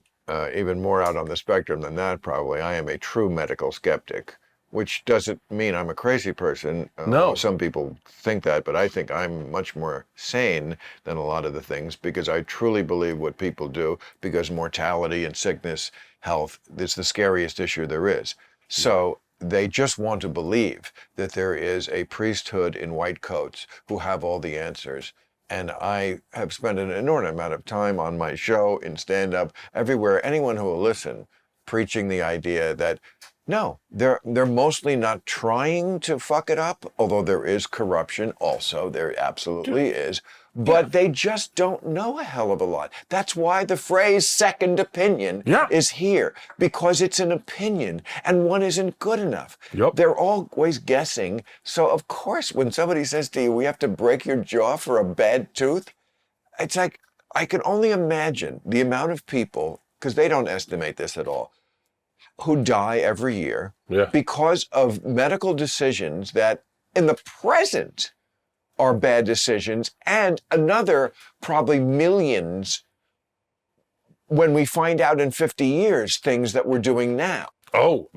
even more out on the spectrum than that, probably. I am a true medical skeptic. Which doesn't mean I'm a crazy person. No. Some people think that, but I think I'm much more sane than a lot of the things because I truly believe what people do, because mortality and sickness, health, is the scariest issue there is. So they just want to believe that there is a priesthood in white coats who have all the answers. And I have spent an inordinate amount of time on my show, in stand-up, everywhere, anyone who will listen, preaching the idea that no, they're mostly not trying to fuck it up, although there is corruption also, there absolutely is. but they just don't know a hell of a lot. That's why the phrase second opinion is here, because it's an opinion and one isn't good enough. Yep. They're always guessing. So of course, when somebody says to you, we have to break your jaw for a bad tooth, it's like, I can only imagine the amount of people, because they don't estimate this at all, who die every year because of medical decisions that in the present are bad decisions, and another probably millions when we find out in 50 years things that we're doing now. Oh,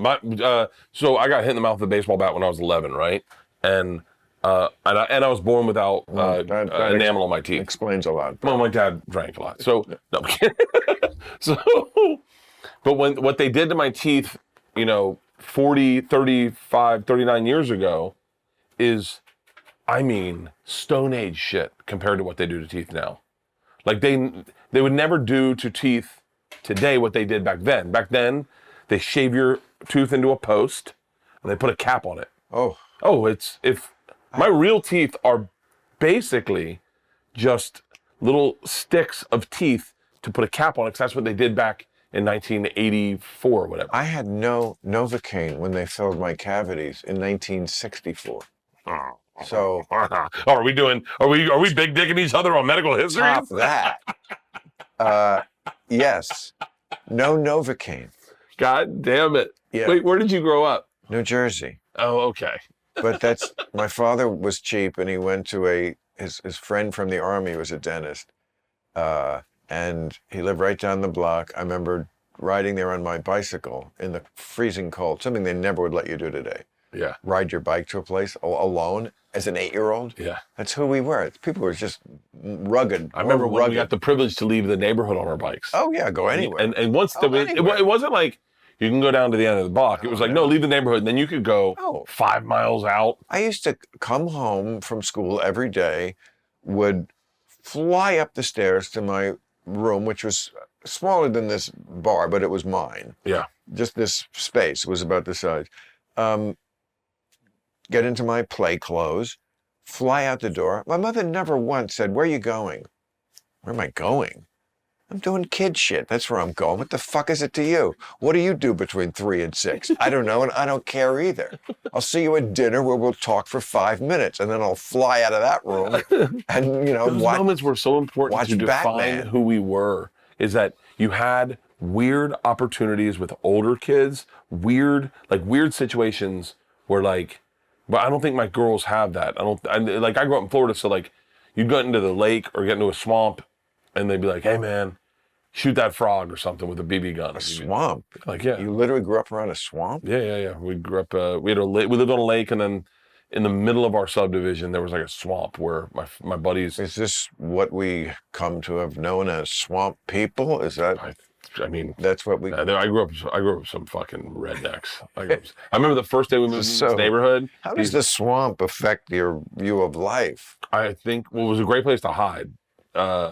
so I got hit in the mouth with a baseball bat when I was 11, right? And I was born without enamel on my teeth. Explains a lot. Well, my dad drank a lot. So, no, I'm kidding. But what they did to my teeth, 40, 35, 39 years ago is, Stone Age shit compared to what they do to teeth now. Like they would never do to teeth today what they did back then. Back then, they shave your tooth into a post and they put a cap on it. Oh, my real teeth are basically just little sticks of teeth to put a cap on it, because that's what they did back in 1984 or whatever. I had no Novocaine when they filled my cavities in 1964. So are we big dicking each other on medical history? Top that. Yes. No Novocaine. God damn it. Yeah. Wait, where did you grow up? New Jersey. Oh, okay. But my father was cheap, and he went to his friend from the army was a dentist. And he lived right down the block. I remember riding there on my bicycle in the freezing cold, something they never would let you do today. Yeah. Ride your bike to a place alone as an 8-year-old. Yeah. That's who we were. People were just rugged. I remember when we got the privilege to leave the neighborhood on our bikes. Oh, yeah, go anywhere. And once it wasn't like you can go down to the end of the block. It was like, no, leave the neighborhood. And then you could go 5 miles out. I used to come home from school every day, would fly up the stairs to my room, which was smaller than this bar, but it was mine. Yeah. Just this space was about the size. Get into my play clothes, fly out the door. My mother never once said, where are you going? Where am I going? I'm doing kid shit. That's where I'm going. What the fuck is it to you? What do you do between 3 and 6? I don't know, and I don't care either. I'll see you at dinner where we'll talk for 5 minutes, and then I'll fly out of that room and, those moments were so important to define Batman. Who we were, is that you had weird opportunities with older kids, weird situations where but I don't think my girls have that. I grew up in Florida, so you'd go into the lake or get into a swamp and they'd be like, hey man, shoot that frog or something with a BB gun. A swamp? Yeah. You literally grew up around a swamp? Yeah. We grew up, we lived on a lake, and then in the middle of our subdivision, there was a swamp where my buddies. Is this what we come to have known as swamp people? Is that? That's what we. I grew up with some fucking rednecks. I remember the first day we moved into this neighborhood. How does the swamp affect your view of life? I think it was a great place to hide.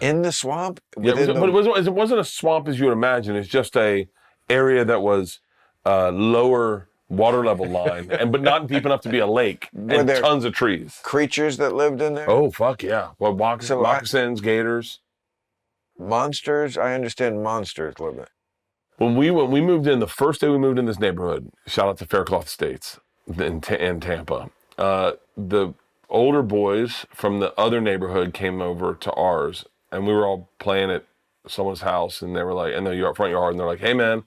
In the swamp? Yeah, but it wasn't a swamp as you would imagine. It's just a area that was lower water level line, but not deep enough to be a lake, and tons of trees. Creatures that lived in there? Oh, fuck yeah. Well, moccasins, gators. Monsters? I understand monsters live there. When we moved in, the first day we moved in this neighborhood, shout out to Faircloth Estates in Tampa, the older boys from the other neighborhood came over to ours, and we were all playing at someone's house, and they were like, in the front yard, and they're like, hey man,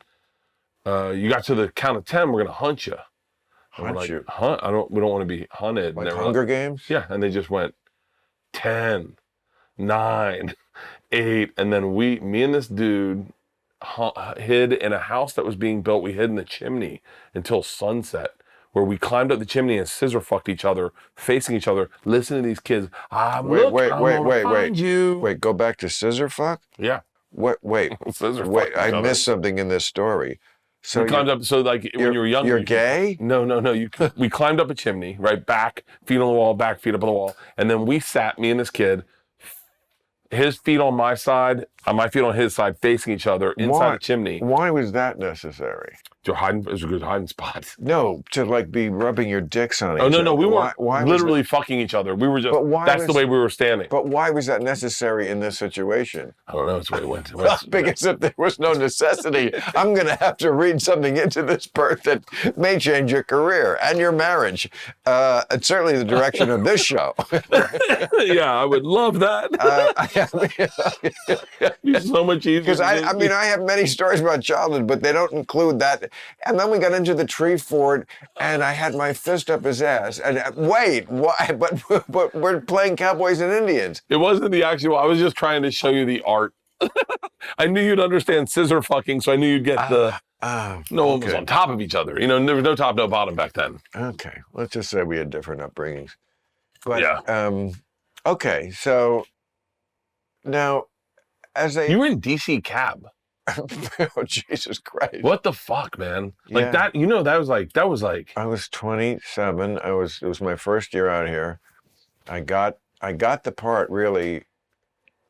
you got to the count of 10, we're gonna hunt you. Hunt you? Hunt? We don't want to be hunted. Like Hunger Games? Yeah, and they just went 10, 9, 8, and then me and this dude hid in a house that was being built. We hid in the chimney until sunset, where we climbed up the chimney and scissor fucked each other, facing each other, listening to these kids. Wait, go back to scissor fuck? Yeah. Wait. Scissor fuck. Wait, I missed something in this story. So we climbed up, when you were younger. You're gay? No. We climbed up a chimney, right? Back, feet on the wall, back, feet up on the wall. And then we sat, me and this kid, his feet on my side, On my feet on his side, facing each other inside the chimney. Why was that necessary? It was a good hiding spot. No, to like be rubbing your dicks on each Oh, other. no, we weren't why literally fucking each other. We were just, the way we were standing. But why was that necessary in this situation? I don't know, it's the way it went. Because if there was no necessity, I'm going to have to read something into this birth that may change your career and your marriage. And certainly the direction of this show. Yeah, I would love that. It's so much easier. Because I have many stories about childhood, but they don't include that. And then we got into the tree fort, and I had my fist up his ass. And wait, why? But we're playing cowboys and Indians. It wasn't the actual. I was just trying to show you the art. I knew you'd understand scissor fucking, so I knew you'd get the. No one was on top of each other. There was no top, no bottom back then. Okay, let's just say we had different upbringings. But yeah. Okay, so now you were in DC cab. Oh, Jesus Christ. What the fuck, man? Like that, that was like. I was 27. It was my first year out here. I got the part really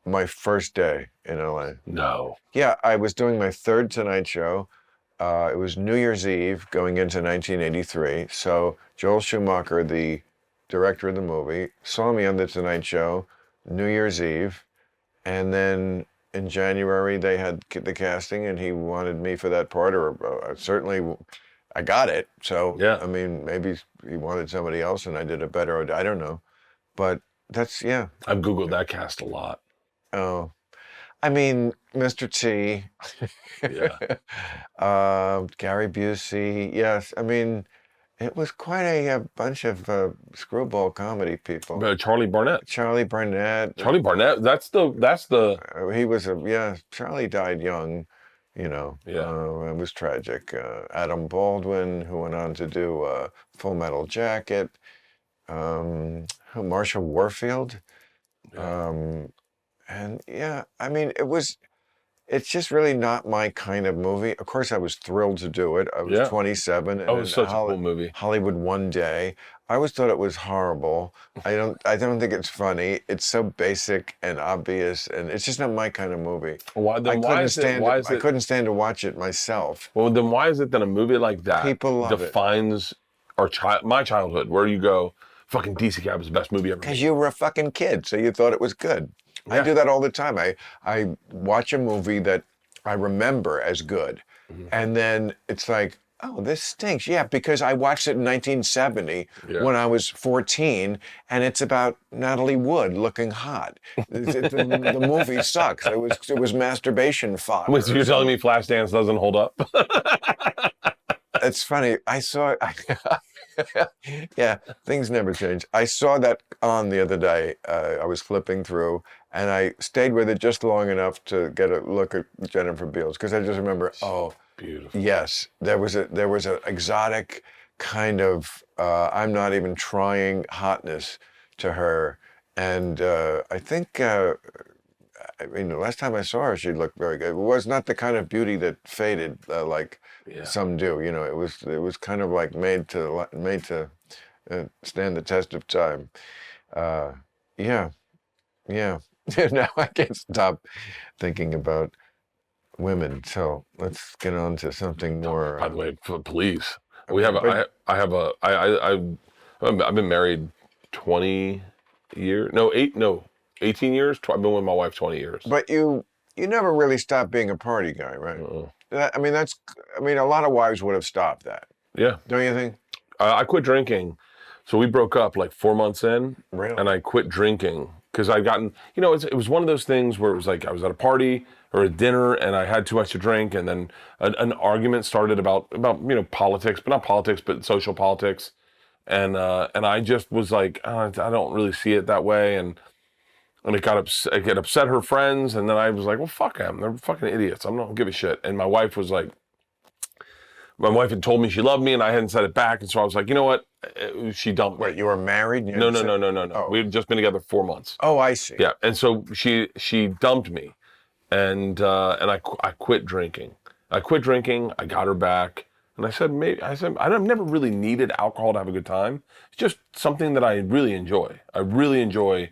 my first day in LA. No. Yeah, I was doing my third Tonight Show. It was New Year's Eve going into 1983. So Joel Schumacher, the director of the movie, saw me on the Tonight Show New Year's Eve. And then in January, they had the casting, and he wanted me for that part, or certainly I got it. So, yeah. I mean, maybe he wanted somebody else, and I did it better. I don't know. But that's, yeah. I've Googled that cast a lot. Oh. I mean, Mr. T. Yeah. Gary Busey. Yes. I mean, it was quite a bunch of screwball comedy people. Charlie Barnett. Charlie Barnett. That's the. He was Charlie died young, Yeah. It was tragic. Adam Baldwin, who went on to do Full Metal Jacket. Marshall Warfield. Yeah. And yeah, I mean, it's just really not my kind of movie. Of course, I was thrilled to do it. I was 27. And it was such a cool movie. Hollywood One Day. I always thought it was horrible. I don't think it's funny. It's so basic and obvious, and it's just not my kind of movie. I couldn't stand to watch it myself. Well, then why is it that a movie like that defines my childhood, where you go, fucking DC Cab is the best movie ever made? Because you were a fucking kid, so you thought it was good. Yeah. I do that all the time. I watch a movie that I remember as good, and then it's like, oh, this stinks. Yeah, because I watched it in 1970 when I was 14, and it's about Natalie Wood looking hot. The movie sucks. It was masturbation fodder. Wait, so you're telling me Flashdance doesn't hold up? It's funny. I saw yeah, things never change. I saw that on the other day. I was flipping through, and I stayed with it just long enough to get a look at Jennifer Beals, because I just remember, oh, beautiful. Yes, there was an exotic kind of I'm not even trying hotness to her, and I think. I mean, the last time I saw her, she looked very good. It was not the kind of beauty that faded like some do. It was kind of like made to stand the test of time. Yeah. Now I can't stop thinking about women. So let's get on to something more. By the way, please. I've been married 20 years. 18 years. I've been with my wife 20 years. But you never really stopped being a party guy, right? I mean, a lot of wives would have stopped that. Yeah. Don't you think? I quit drinking. So we broke up like 4 months in. Really? And I quit drinking because I'd gotten, it was one of those things where it was like I was at a party or a dinner and I had too much to drink, and then an argument started about politics, but not politics, but social politics. And I just was like, I don't really see it that way. And it upset her friends, and then I was like, well, fuck them. They're fucking idiots. I don't give a shit. And my wife had told me she loved me, and I hadn't said it back, and so I was like, you know what? She dumped me. Wait, you were married? No. Oh. We had just been together 4 months. Oh, I see. Yeah, and so she dumped me, and I quit drinking. I quit drinking. I got her back, and I said I've never really needed alcohol to have a good time. It's just something that I really enjoy. I really enjoy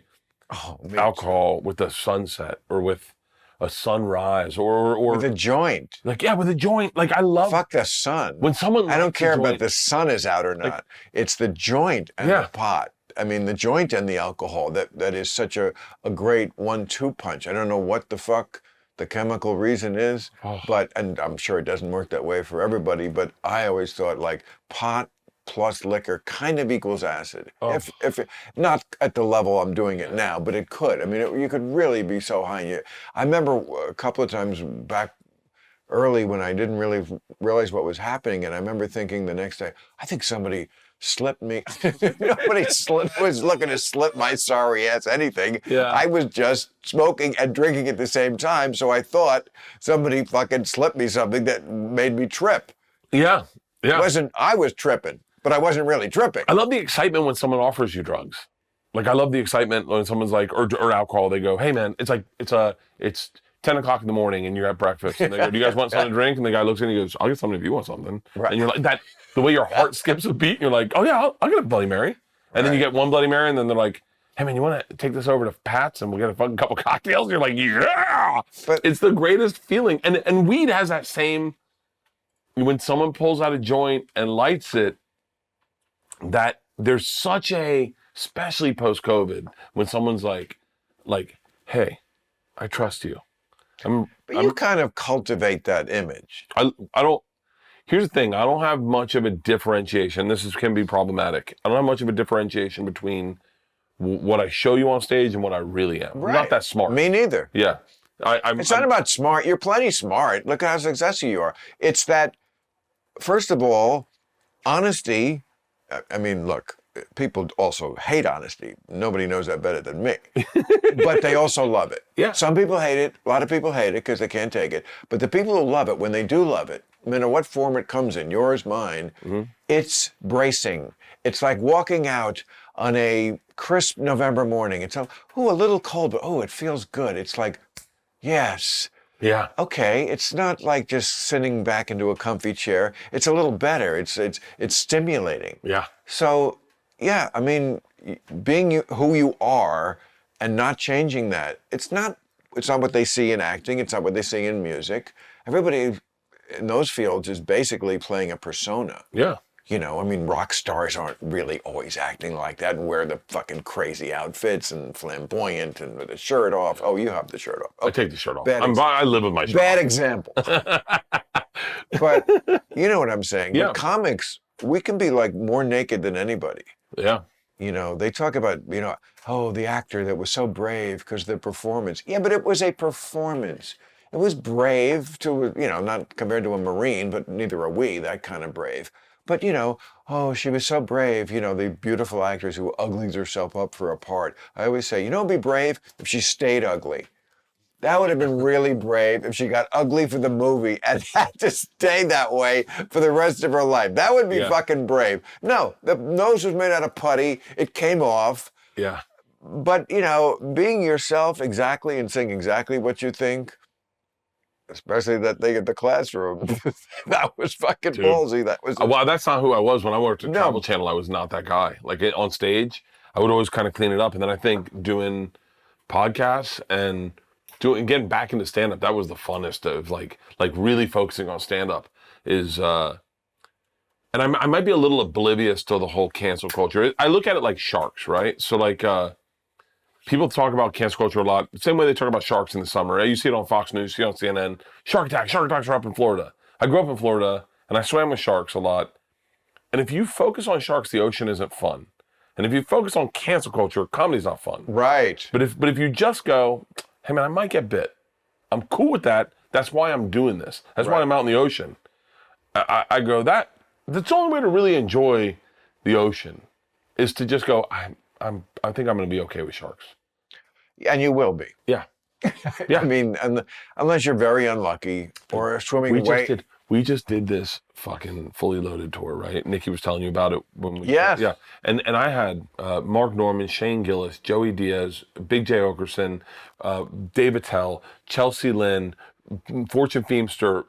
alcohol with the sunset, or with a sunrise or with a joint. like, yeah, with a joint. Like, I love Fuck the sun. when someone I don't lights a care about joint. the sun is out or not. It's the joint and Yeah. the pot. I mean, the joint and the alcohol, that is such a great 1-2 punch. I don't know what the fuck the chemical reason is, and I'm sure it doesn't work that way for everybody, but I always thought like pot plus liquor kind of equals acid. If not at the level I'm doing it now, but it could. I mean, you could really be so high. I remember a couple of times back early when I didn't really realize what was happening, and I remember thinking the next day, I think somebody slipped me. Nobody was looking to slip my sorry ass anything. Yeah. I was just smoking and drinking at the same time, so I thought somebody fucking slipped me something that made me trip. Yeah. I was tripping, but I wasn't really tripping. I love the excitement when someone offers you drugs. Like, I love the excitement when someone's like, or alcohol, they go, hey man, it's 10 o'clock in the morning and you're at breakfast and they go, do you guys want something to drink? And the guy looks in and he goes, I'll get something if you want something. Right. And you're like, the way your heart skips a beat, and you're like, oh yeah, I'll get a Bloody Mary. And then you get one Bloody Mary and then they're like, hey man, you want to take this over to Pat's and we'll get a fucking couple cocktails? And you're like, yeah! But it's the greatest feeling. And weed has that same, when someone pulls out a joint and lights it, that there's such a, especially post-COVID, when someone's like, hey, I trust you. But you kind of cultivate that image. I don't, here's the thing, I don't have much of a differentiation. Can be problematic. I don't have much of a differentiation between what I show you on stage and what I really am. Right. I'm not that smart. Me neither. Yeah. It's not about smart. You're plenty smart. Look how successful you are. It's that, first of all, honesty. I mean, look, people also hate honesty. Nobody knows that better than me. But they also love it. Yeah. Some people hate it. A lot of people hate it because they can't take it. But the people who love it, when they do love it, no matter what form it comes in, yours, mine, it's bracing. It's like walking out on a crisp November morning. It's a little cold, but it feels good. It's like, yes. Yeah. Okay, it's not like just sitting back into a comfy chair. It's a little better. It's stimulating. Yeah. So, yeah, I mean, being who you are and not changing that. It's not what they see in acting. It's not what they see in music. Everybody in those fields is basically playing a persona. Yeah. You know, I mean, rock stars aren't really always acting like that and wear the fucking crazy outfits and flamboyant and with the shirt off. Oh, you have the shirt off. Okay. I take the shirt off. I live with my shirt Bad off. example. But you know what I'm saying. Yeah. With comics, we can be like more naked than anybody. Yeah. You know, they talk about, the actor that was so brave because of the performance. Yeah, but it was a performance. It was brave to, not compared to a Marine, but neither are we, that kind of brave. But, she was so brave, the beautiful actress who uglies herself up for a part. I always say, it'd be brave if she stayed ugly. That would have been really brave if she got ugly for the movie and had to stay that way for the rest of her life. That would be fucking brave. No, the nose was made out of putty. It came off. Yeah. But, being yourself exactly and saying exactly what you think, especially that thing at the classroom, that was fucking ballsy. That was. Well, that's not who I was when I worked at Travel Channel. I was not that guy. Like on stage, I would always kind of clean it up, and then I think doing podcasts and getting back into stand-up, that was the funnest of like really focusing on stand-up is. And I might be a little oblivious to the whole cancel culture. I look at it like sharks, right? So like. People talk about cancel culture a lot. Same way they talk about sharks in the summer. You see it on Fox News, you see it on CNN. Shark attacks are up in Florida. I grew up in Florida, and I swam with sharks a lot. And if you focus on sharks, the ocean isn't fun. And if you focus on cancel culture, comedy's not fun. Right. But if you just go, hey man, I might get bit. I'm cool with that. That's why I'm doing this. That's why I'm out in the ocean. I go, that's the only way to really enjoy the ocean is to just go, I think I'm going to be okay with sharks. And you will be. Yeah. Yeah. I mean, unless you're very unlucky or swimming away. We just did this fucking Fully Loaded tour, right? Nikki was telling you about it when we. Yes. Yeah. And I had Mark Norman, Shane Gillis, Joey Diaz, Big J. Okerson, Dave Attell, Chelsea Lynn, Fortune Feimster,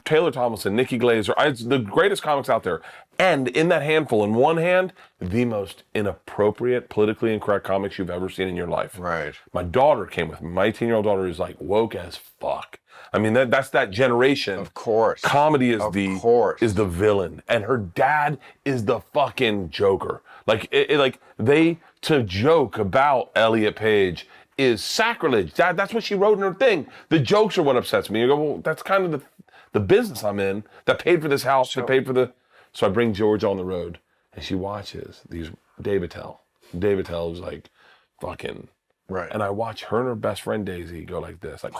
Taylor Tomlinson, Nikki Glazer. The greatest comics out there. And in that handful, in one hand, the most inappropriate, politically incorrect comics you've ever seen in your life. Right. My daughter came with me. My 18-year-old daughter is like woke as fuck. I mean, that's that generation. Of course. Comedy is Of the villain, and her dad is the fucking Joker. Like, to joke about Elliot Page is sacrilege. That's what she wrote in her thing. The jokes are what upsets me. You go, well, that's kind of the business I'm in that paid for this house, that paid for the. So I bring George on the road, and she watches these Dave Attell. Dave Attell is like fucking. Right. And I watch her and her best friend Daisy go like this, like,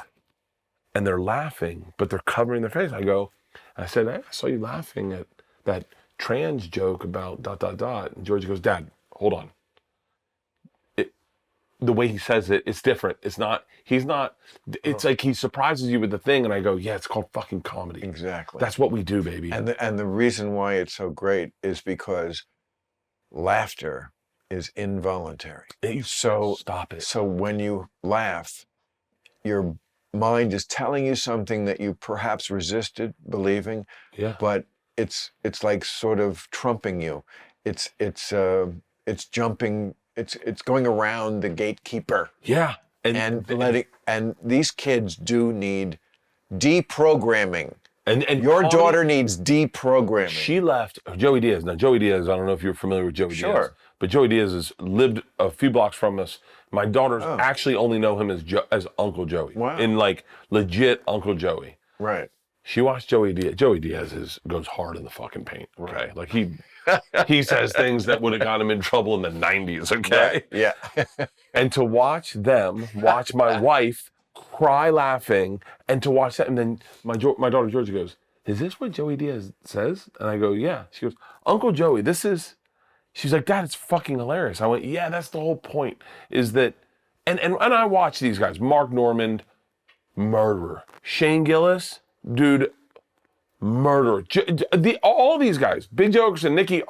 and they're laughing, but they're covering their face. I said, hey, I saw you laughing at that trans joke about ... And George goes, Dad, hold on. The way he says it, it's different. It's like he surprises you with the thing, and I go, yeah, it's called fucking comedy. Exactly. That's what we do, baby. And the reason why it's so great is because laughter is involuntary. Stop it. So when you laugh, your mind is telling you something that you perhaps resisted believing, but it's like sort of trumping you. It's jumping. It's going around the gatekeeper. Yeah. And these kids do need deprogramming. And your daughter needs deprogramming. She left Joey Diaz. Now, Joey Diaz, I don't know if you're familiar with Joey Diaz. Sure. But Joey Diaz has lived a few blocks from us. My daughters actually only know him as Uncle Joey. Wow. In like legit Uncle Joey. Right. She watched Joey Diaz. Joey Diaz goes hard in the fucking paint. Okay. Right. Like he says things that would have got him in trouble in the 90s. Okay. Right. Yeah. And to watch my wife cry laughing, and to watch that, and then my daughter Georgia goes, is this what Joey Diaz says? And I go, yeah. She goes, Uncle Joey, she's like, Dad, it's fucking hilarious. I went, yeah, that's the whole point, is that, and I watch these guys, Mark Normand, murderer. Shane Gillis, dude, murderer. All these guys, Big Jokers and Nikki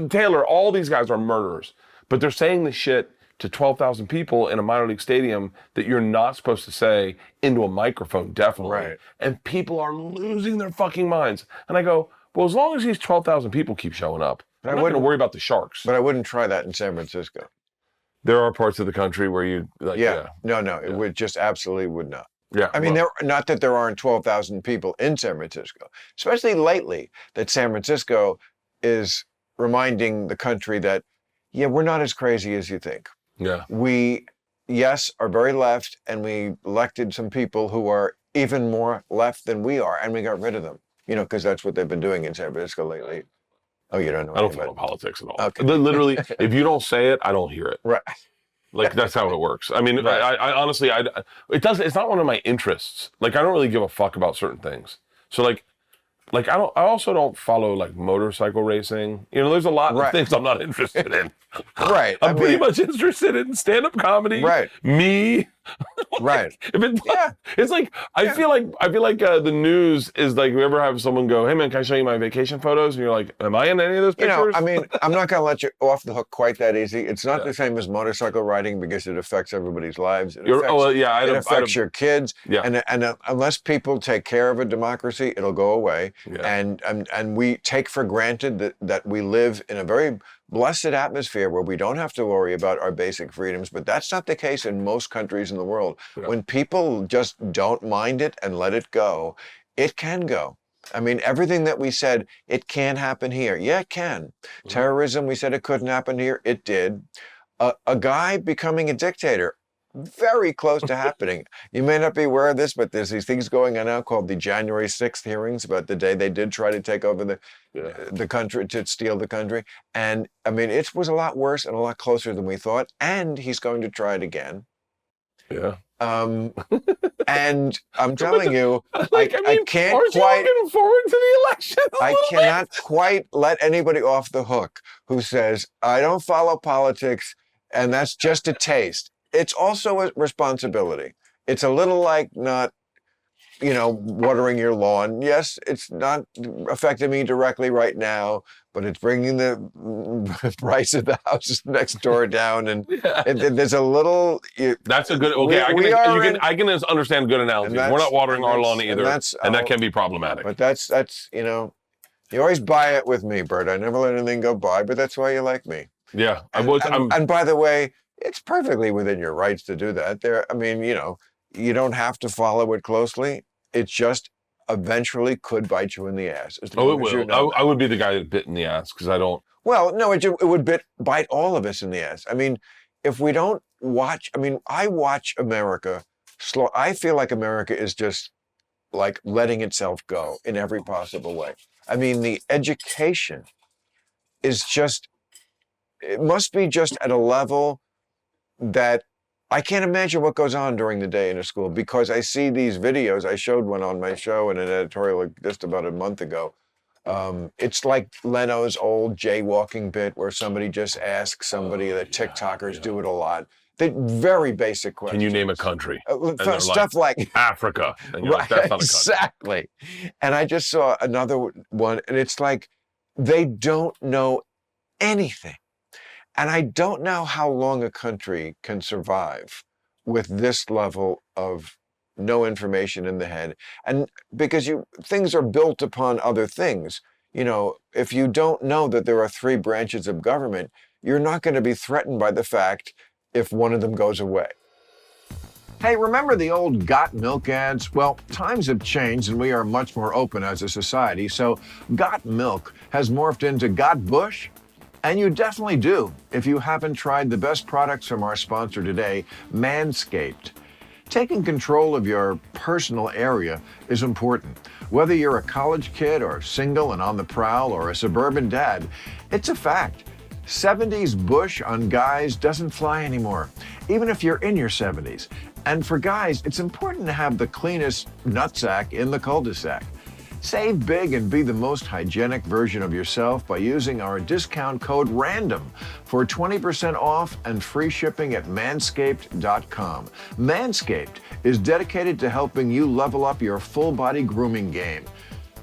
Taylor, all these guys are murderers. But they're saying this shit to 12,000 people in a minor league stadium that you're not supposed to say into a microphone, definitely. Right. And people are losing their fucking minds. And I go, well, as long as these 12,000 people keep showing up, I'm not going to worry about the Sharks. But I wouldn't try that in San Francisco. There are parts of the country where you, like, No, it would just absolutely would not. Yeah. I mean, not that there aren't 12,000 people in San Francisco, especially lately, that San Francisco is reminding the country that, yeah, we're not as crazy as you think. Yeah. We, yes, are very left, and we elected some people who are even more left than we are, and we got rid of them, because that's what they've been doing in San Francisco lately. Oh, you don't know? I don't follow politics at all. Okay. Literally, if you don't say it, I don't hear it. Right. Like, that's how it works. I mean, right. I honestly, it's not one of my interests. Like, I don't really give a fuck about certain things. So like I also don't follow like motorcycle racing. There's a lot of things I'm not interested in. Right. I'm pretty much interested in stand-up comedy. Right. Me. Right. It's like I feel like the news is like, you ever have someone go, hey man, can I show you my vacation photos? And you're like, am I in any of those pictures? I mean, I'm not going to let you off the hook quite that easy. It's not the same as motorcycle riding because it affects everybody's lives. It affects your kids. Yeah. And unless people take care of a democracy, it'll go away. Yeah. And we take for granted that we live in a very blessed atmosphere where we don't have to worry about our basic freedoms, but that's not the case in most countries in the world. Yeah. When people just don't mind it and let it go, it can go. I mean, everything that we said, it can happen here. Yeah, it can. Mm-hmm. Terrorism, we said it couldn't happen here. It did. A guy becoming a dictator, very close to happening. You may not be aware of this, but there's these things going on now called the January 6th hearings about the day they did try to take over the country, to steal the country. And I mean, it was a lot worse and a lot closer than we thought. And he's going to try it again. Yeah. And I'm telling you, I can't aren't quite. You looking forward to the election? I cannot quite let anybody off the hook who says, I don't follow politics and that's just a taste. It's also a responsibility. It's a little like not, watering your lawn. Yes, it's not affecting me directly right now, but it's bringing the price of the houses next door down. And there's a little. That's a good. Okay, I can understand good analogy. We're not watering our lawn either, and that can be problematic. But that's You always buy it with me, Bert. I never let anything go by, but that's why you like me. Yeah, And by the way, it's perfectly within your rights to do that. I mean, you don't have to follow it closely. It just eventually could bite you in the ass. As Oh, it long as you will. know that. I would be the guy that bit in the ass because I don't. Well, no, it would bite all of us in the ass. I mean, if we don't watch, I mean, I watch America slow. I feel like America is just like letting itself go in every possible way. I mean, the education is just, it must be just at a level that I can't imagine what goes on during the day in a school, because I see these videos. I showed one on my show in an editorial just about a month ago. It's like Leno's old jaywalking bit where somebody just asks somebody, that TikTokers do it a lot. They're very basic questions. Can you name a country? And they're Stuff like Africa. And you're right, like, that's not a country. exactly. And I just saw another one, and it's like they don't know anything. And I don't know how long a country can survive with this level of no information in the head. And because things are built upon other things. If you don't know that there are 3 branches of government, you're not going to be threatened by the fact if one of them goes away. Hey, remember the old Got Milk ads? Well, times have changed and we are much more open as a society, so Got Milk has morphed into Got Bush. And you definitely do if you haven't tried the best products from our sponsor today, Manscaped. Taking control of your personal area is important. Whether you're a college kid or single and on the prowl or a suburban dad, it's a fact. 70s bush on guys doesn't fly anymore, even if you're in your 70s. And for guys, it's important to have the cleanest nutsack in the cul-de-sac. Save big and be the most hygienic version of yourself by using our discount code RANDOM for 20% off and free shipping at manscaped.com. Manscaped is dedicated to helping you level up your full body grooming game.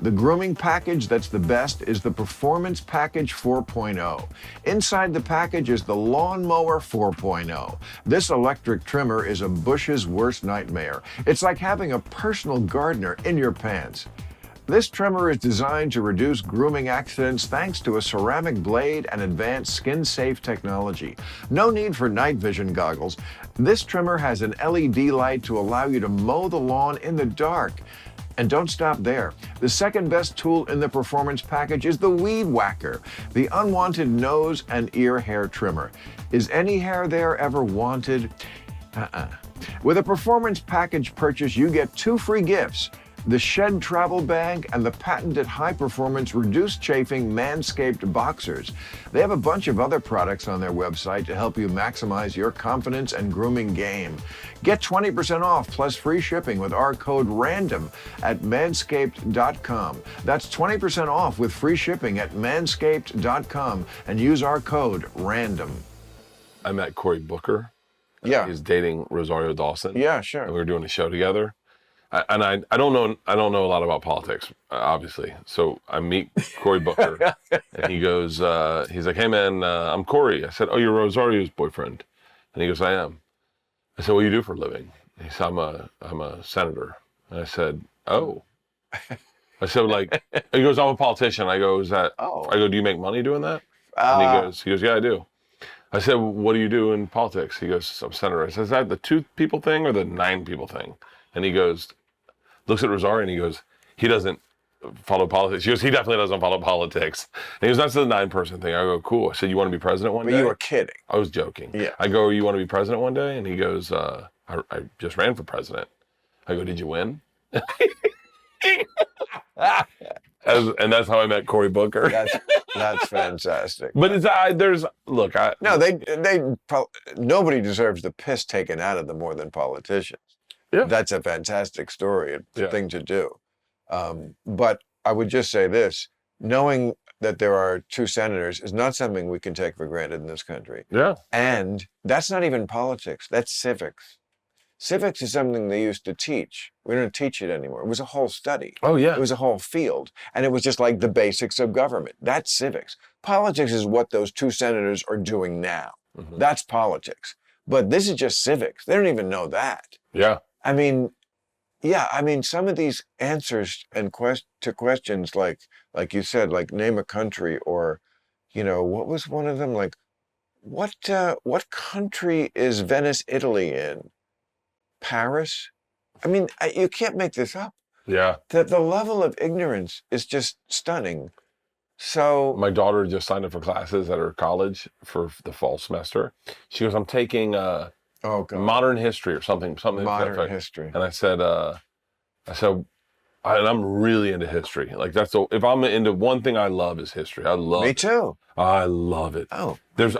The grooming package that's the best is the Performance Package 4.0. Inside the package is the Lawnmower 4.0. This electric trimmer is a bush's worst nightmare. It's like having a personal gardener in your pants. This trimmer is designed to reduce grooming accidents thanks to a ceramic blade and advanced skin-safe technology. No need for night vision goggles. This trimmer has an LED light to allow you to mow the lawn in the dark. And don't stop there. The second best tool in the Performance Package is the Weed Whacker, the unwanted nose and ear hair trimmer. Is any hair there ever wanted? With a Performance Package purchase, you get 2 free gifts: the Shed Travel Bag and the patented high-performance reduced chafing Manscaped Boxers. They have a bunch of other products on their website to help you maximize your confidence and grooming game. Get 20% off plus free shipping with our code RANDOM at manscaped.com. That's 20% off with free shipping at manscaped.com and use our code RANDOM. I met Cory Booker. Yeah. He's dating Rosario Dawson. Yeah, sure. And we were doing a show together. I don't know a lot about politics, obviously. So I meet Cory Booker, and he goes, he's like, "Hey man, I'm Cory." I said, "Oh, you're Rosario's boyfriend?" And he goes, "I am." I said, "What do you do for a living?" He said, "I'm a senator." And I said, "Oh." I said, like, he goes, "I'm a politician." I go, "Is that?" Oh. I go, "Do you make money doing that?" And he goes, "Yeah, I do." I said, "What do you do in politics?" He goes, "I'm a senator." I said, "Is that the 2 people thing or the 9 people thing?" And he goes, looks at Rosario and he goes, "He doesn't follow politics." He goes, "He definitely doesn't follow politics." And he goes, "That's the 9-person thing." I go, "Cool." I said, "You want to be president one day?" But you were kidding. I was joking. Yeah. I go, "You want to be president one day?" And he goes, I just ran for president. I go, "Did you win?" And that's how I met Cory Booker. That's fantastic. But Nobody deserves the piss taken out of them more than politicians. Yeah. That's a fantastic story, thing to do. But I would just say this: knowing that there are 2 senators is not something we can take for granted in this country. Yeah. And that's not even politics. That's civics. Civics is something they used to teach. We don't teach it anymore. It was a whole study. Oh, yeah. It was a whole field. And it was just like the basics of government. That's civics. Politics is what those 2 senators are doing now. Mm-hmm. That's politics. But this is just civics. They don't even know that. Yeah. I mean, yeah, I mean, some of these answers and to questions like you said, like name a country, or what was one of them? Like, what country is Venice, Italy in? Paris? I mean, you can't make this up. Yeah. The level of ignorance is just stunning. So My daughter just signed up for classes at her college for the fall semester. She goes, I'm taking oh God, modern history or something to that modern effect. history. And I said, and I'm really into history. Like if I'm into one thing I love is history. I love Me it. too. I love it. Oh, There's,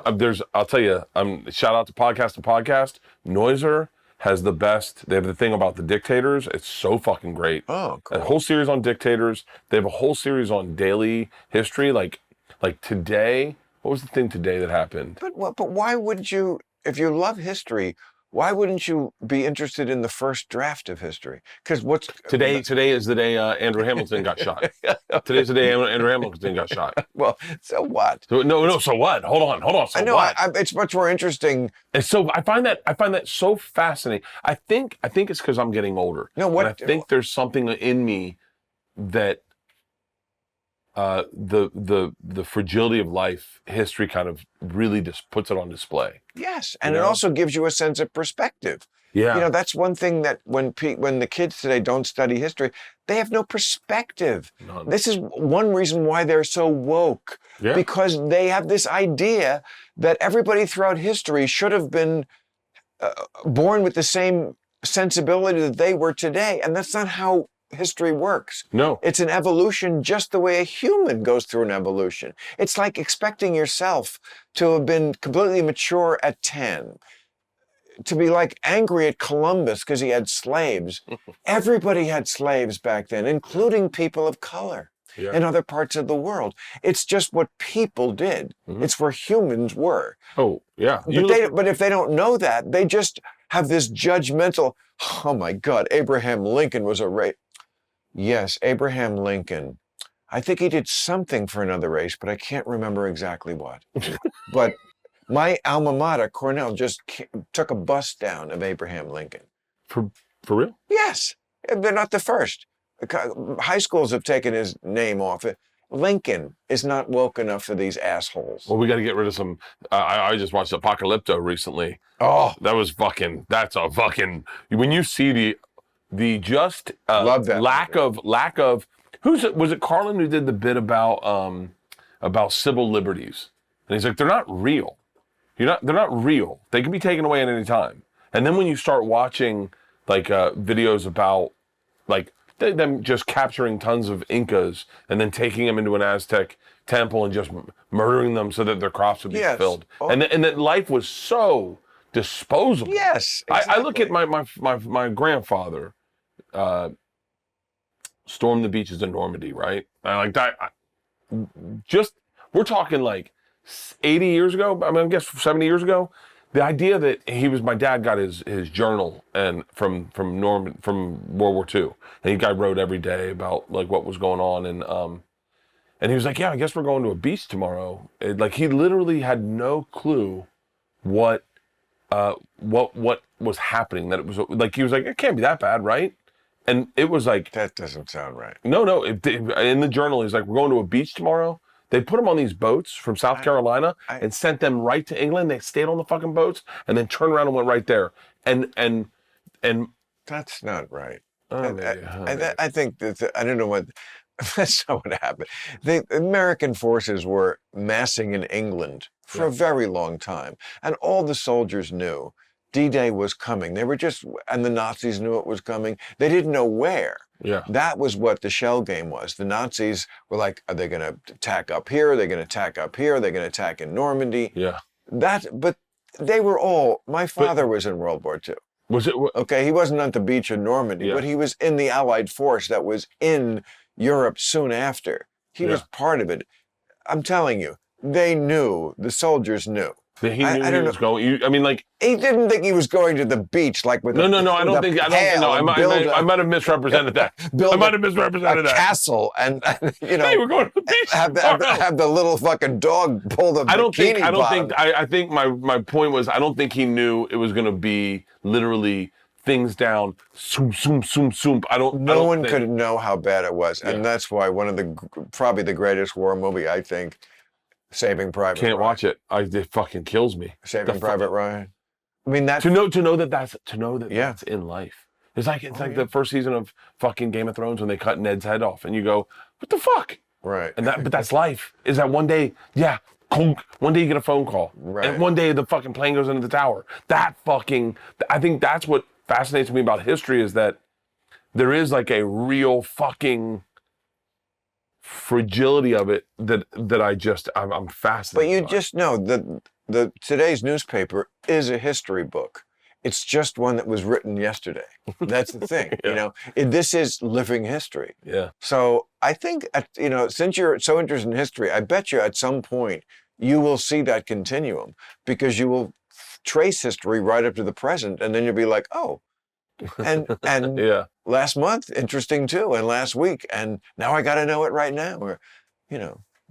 I'll tell you, shout out to Podcast. Noiser has the best. They have the thing about the dictators. It's so fucking great. oh, cool. A whole series on dictators. They have a whole series on daily history. Like today, what was the thing today that happened? But why wouldn't you, if you love history, why wouldn't you be interested in the first draft of history? Because Today is the day Andrew Hamilton got shot. Today's the day Andrew Hamilton got shot. Well, so what? No. So what? Hold on. So I know. what? It's much more interesting. And so I find that so fascinating. I think it's because I'm getting older. No, what? And I think there's something in me that the fragility of life, history kind of really just puts it on display. Yes, and it also gives you a sense of perspective. Yeah. That's one thing that when the kids today don't study history, they have no perspective. None. This is one reason why they're so woke, because they have this idea that everybody throughout history should have been born with the same sensibility that they were today, and that's not how history works. No. It's an evolution just the way a human goes through an evolution. It's like expecting yourself to have been completely mature at 10, to be like angry at Columbus because he had slaves. Everybody had slaves back then, including people of color in other parts of the world. It's just what people did. Mm-hmm. It's where humans were. Oh, yeah. But if they don't know that, they just have this judgmental, oh my God, Abraham Lincoln was a race. Yes, Abraham Lincoln. I think he did something for another race, but I can't remember exactly what. But my alma mater, Cornell, just took a bust down of Abraham Lincoln. For real? Yes. They're not the first. High schools have taken his name off it. Lincoln is not woke enough for these assholes. Well, we got to get rid of some. I just watched Apocalypto recently. Oh, that's a fucking. When you see the just love that lack of was it Carlin who did the bit about civil liberties, and he's like, they're not real. They're not real. They can be taken away at any time. And then when you start watching like videos about like them just capturing tons of Incas and then taking them into an Aztec temple and just murdering them so that their crops would be filled, and that life was so disposable. Yes, exactly. I look at my grandfather. Stormed the beaches of Normandy, right? Like that. We're talking like 80 years ago. I mean, I guess 70 years ago. The idea that my dad got his journal and from World War II, and the guy wrote every day about like what was going on, and he was like, yeah, I guess we're going to a beach tomorrow. Like he literally had no clue what was happening. That it was like he was like, it can't be that bad, right? And it was like... That doesn't sound right. No. In the journal, he's like, we're going to a beach tomorrow. They put them on these boats from South Carolina and sent them right to England. They stayed on the fucking boats and then turned around and went right there. And that's not right. I think that I don't know what... That's not what happened. The American forces were massing in England for a very long time. And all the soldiers knew D-Day was coming. And the Nazis knew it was coming. They didn't know where. Yeah. That was what the shell game was. The Nazis were like, are they going to attack up here? Are they going to attack up here? Are they going to attack in Normandy? Yeah. But they were all, my father was in World War II. Was it? Okay, he wasn't on the beach in Normandy, but he was in the Allied force that was in Europe soon after. He was part of it. I'm telling you, they knew, the soldiers knew. He knew he was going. I mean, like he didn't think he was going to the beach, like with no. I don't think. I might have misrepresented that. I might have misrepresented that. Castle and hey, we're going to the beach. Have the little fucking dog pull the. I think my point was I don't think he knew it was going to be literally things down, zoom, zoom, zoom, zoom. No one could know how bad it was, and that's why one of the probably the greatest war movie, I think, Saving Private Ryan. Can't watch it. It fucking kills me. Saving Private Ryan. I mean, that to know that that's in life. It's like the first season of fucking Game of Thrones when they cut Ned's head off, and you go, what the fuck? Right. But that's life. Is that one day? Yeah. One day you get a phone call, right. And one day the fucking plane goes into the tower. I think that's what fascinates me about history is that there is like a real fucking fragility of it that I'm fascinated. But you just know that the today's newspaper is a history book. It's just one that was written yesterday. That's the thing, this is living history. Yeah. So I think, since you're so interested in history, I bet you at some point you will see that continuum because you will trace history right up to the present, and then you'll be like, oh, and yeah. Last month, interesting too, and last week, and now I got to know it right now, or,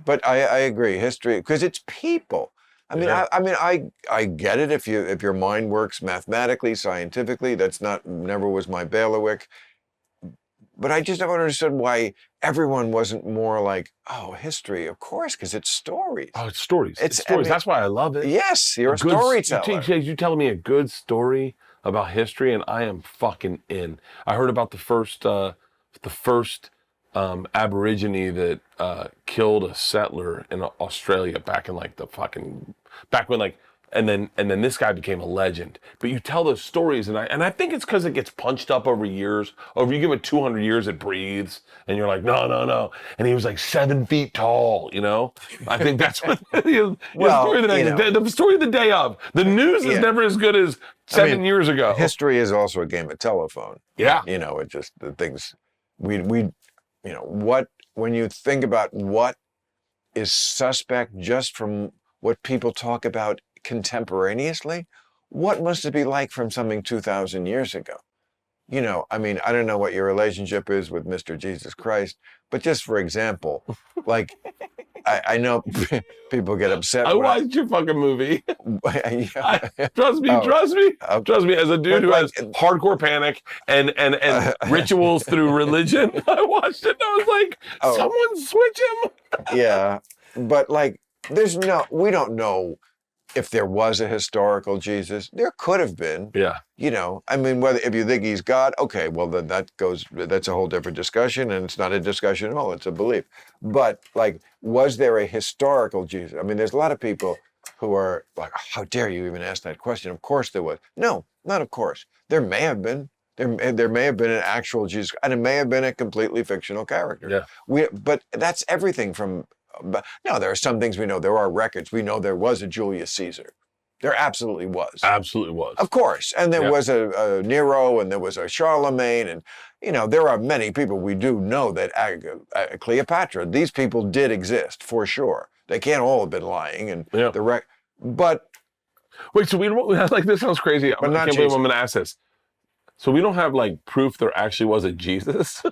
But I agree, history, because it's people. I mean, I get it if your mind works mathematically, scientifically. That's never was my bailiwick. But I just never understood why everyone wasn't more like, oh, history, of course, because it's stories. Oh, it's stories. It's stories. That's why I love it. Yes, you're a storyteller. You're telling me a good story about history, and I am fucking in. I heard about the first Aborigine that killed a settler in Australia back in back when and then this guy became a legend. But you tell those stories, and I think it's because it gets punched up over years. Over you give it 200 years, it breathes, and you're like, no. And he was like 7 feet tall. I think that's what the story of the day of the news is never as good as 7 years ago. History is also a game of telephone. Yeah, it just the things we what when you think about what is suspect just from what people talk about contemporaneously, what must it be like from something 2,000 years ago? I mean, I don't know what your relationship is with Mr. Jesus Christ, but just for example, like, I know people get upset. I watched your fucking movie. Trust me. Trust me. As a dude who has hardcore panic and rituals through religion, I watched it and I was like, someone switch him. Yeah, but like, we don't know if there was a historical Jesus. There could have been. Yeah. I mean, if you think he's God, okay, well, then that's a whole different discussion, and it's not a discussion at all, it's a belief. But, like, was there a historical Jesus? I mean, there's a lot of people who are like, how dare you even ask that question? Of course there was. No, not of course. There may have been. There may have been an actual Jesus, and it may have been a completely fictional character. Yeah. But that's everything from... But no, there are some things we know. There are records. We know there was a Julius Caesar. There absolutely was. Absolutely was. Of course. And there was a Nero, and there was a Charlemagne, and, there are many people we do know that Cleopatra, these people did exist for sure. They can't all have been lying. And but... Wait, so we don't, like, this sounds crazy. I can't believe I'm going to ask this. So we don't have, like, proof there actually was a Jesus?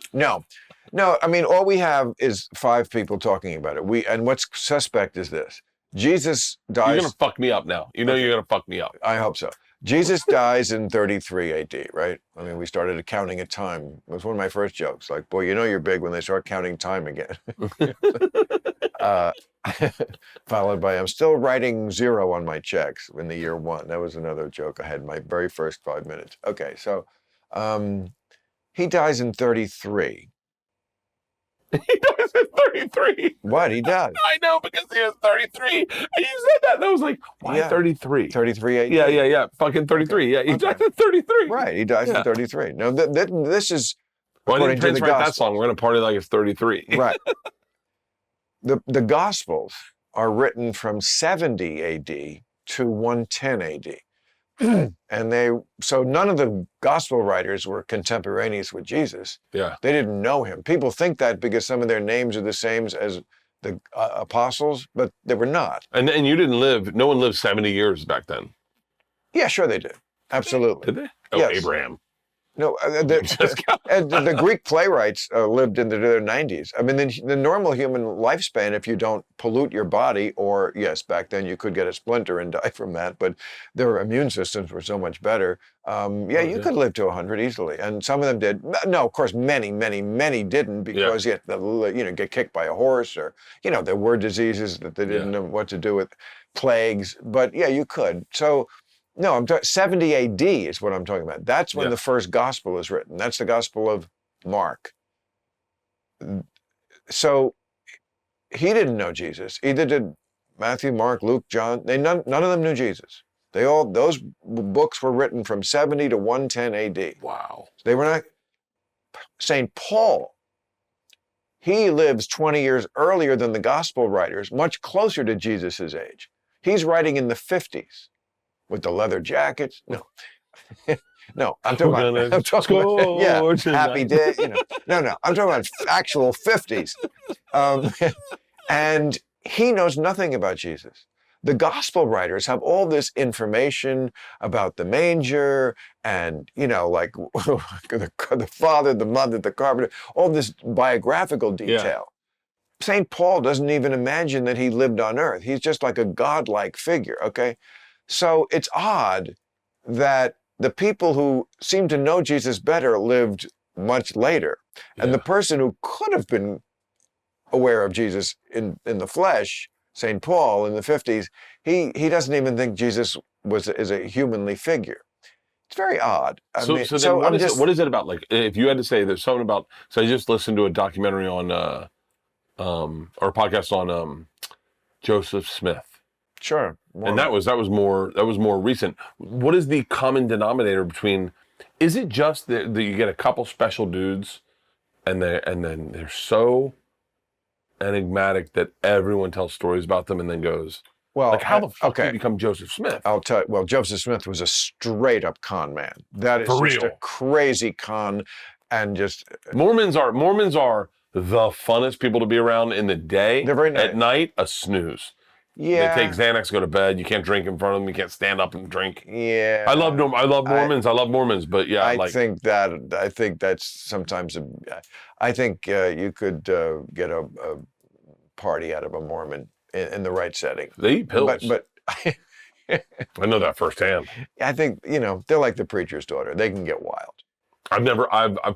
No, I mean, all we have is 5 people talking about it. And what's suspect is this. Jesus dies... You're going to fuck me up now. You're going to fuck me up. I hope so. Jesus dies in 33 AD, right? I mean, we started counting at time. It was one of my first jokes. Like, boy, you're big when they start counting time again. Followed by, I'm still writing 0 on my checks in the year 1. That was another joke I had in my very first 5 minutes. Okay, so he dies in 33. He dies at 33. What? He does. I know, because he was 33. And you said that, and I was like, why 33? 33 AD. Yeah. Fucking 33. Yeah, he dies at 33. Right, he dies at 33. Now, this is according to the Gospels. That song. We're going to party like it's 33. Right. The Gospels are written from 70 AD to 110 AD. And so none of the gospel writers were contemporaneous with Jesus. Yeah. They didn't know him. People think that because some of their names are the same as the apostles, but they were not. And no one lived 70 years back then. Yeah, sure they did. Absolutely. Did they? Oh, yes. Abraham. No, Just and the Greek playwrights lived into their 90s. I mean, the normal human lifespan, if you don't pollute your body, or yes, back then you could get a splinter and die from that, but their immune systems were so much better. You could live to 100 easily, and some of them did. No, of course, many, many, many didn't because you had to, get kicked by a horse, or there were diseases that they didn't know what to do with, plagues. But yeah, you could. So. No, 70 AD is what I'm talking about. That's when the first gospel is written. That's the Gospel of Mark. So he didn't know Jesus. Either did Matthew, Mark, Luke, John. None of them knew Jesus. Those books were written from 70 to 110 AD. Wow. They were not. St. Paul, he lives 20 years earlier than the gospel writers, much closer to Jesus' age. He's writing in the 50s. With the leather jackets? No. No, I'm talking about happy day, No, I'm talking about actual 50s. And he knows nothing about Jesus. The gospel writers have all this information about the manger and, like the father, the mother, the carpenter, all this biographical detail. St. Paul doesn't even imagine that he lived on earth. He's just like a godlike figure, okay? So it's odd that the people who seem to know Jesus better lived much later. And the person who could have been aware of Jesus in the flesh, St. Paul in the 50s, he doesn't even think Jesus is a humanly figure. It's very odd. So what is it about? Like, if you had to say there's something about, so I just listened to a documentary on, or a podcast on Joseph Smith. Sure. And that was more recent. What is the common denominator between? Is it just that you get a couple special dudes, and then they're so enigmatic that everyone tells stories about them and then goes, well, like how the fuck did you become Joseph Smith? I'll tell you. Well, Joseph Smith was a straight up con man. That is just a crazy con, and just Mormons are the funnest people to be around in the day. They're very nice. At night, a snooze. Yeah. They take Xanax, go to bed. You can't drink in front of them. You can't stand up and drink. Yeah. I love Mormons, but yeah. I think that's sometimes, I think you could get a party out of a Mormon in the right setting. They eat pills. But I know that firsthand. I think, they're like the preacher's daughter. They can get wild. I've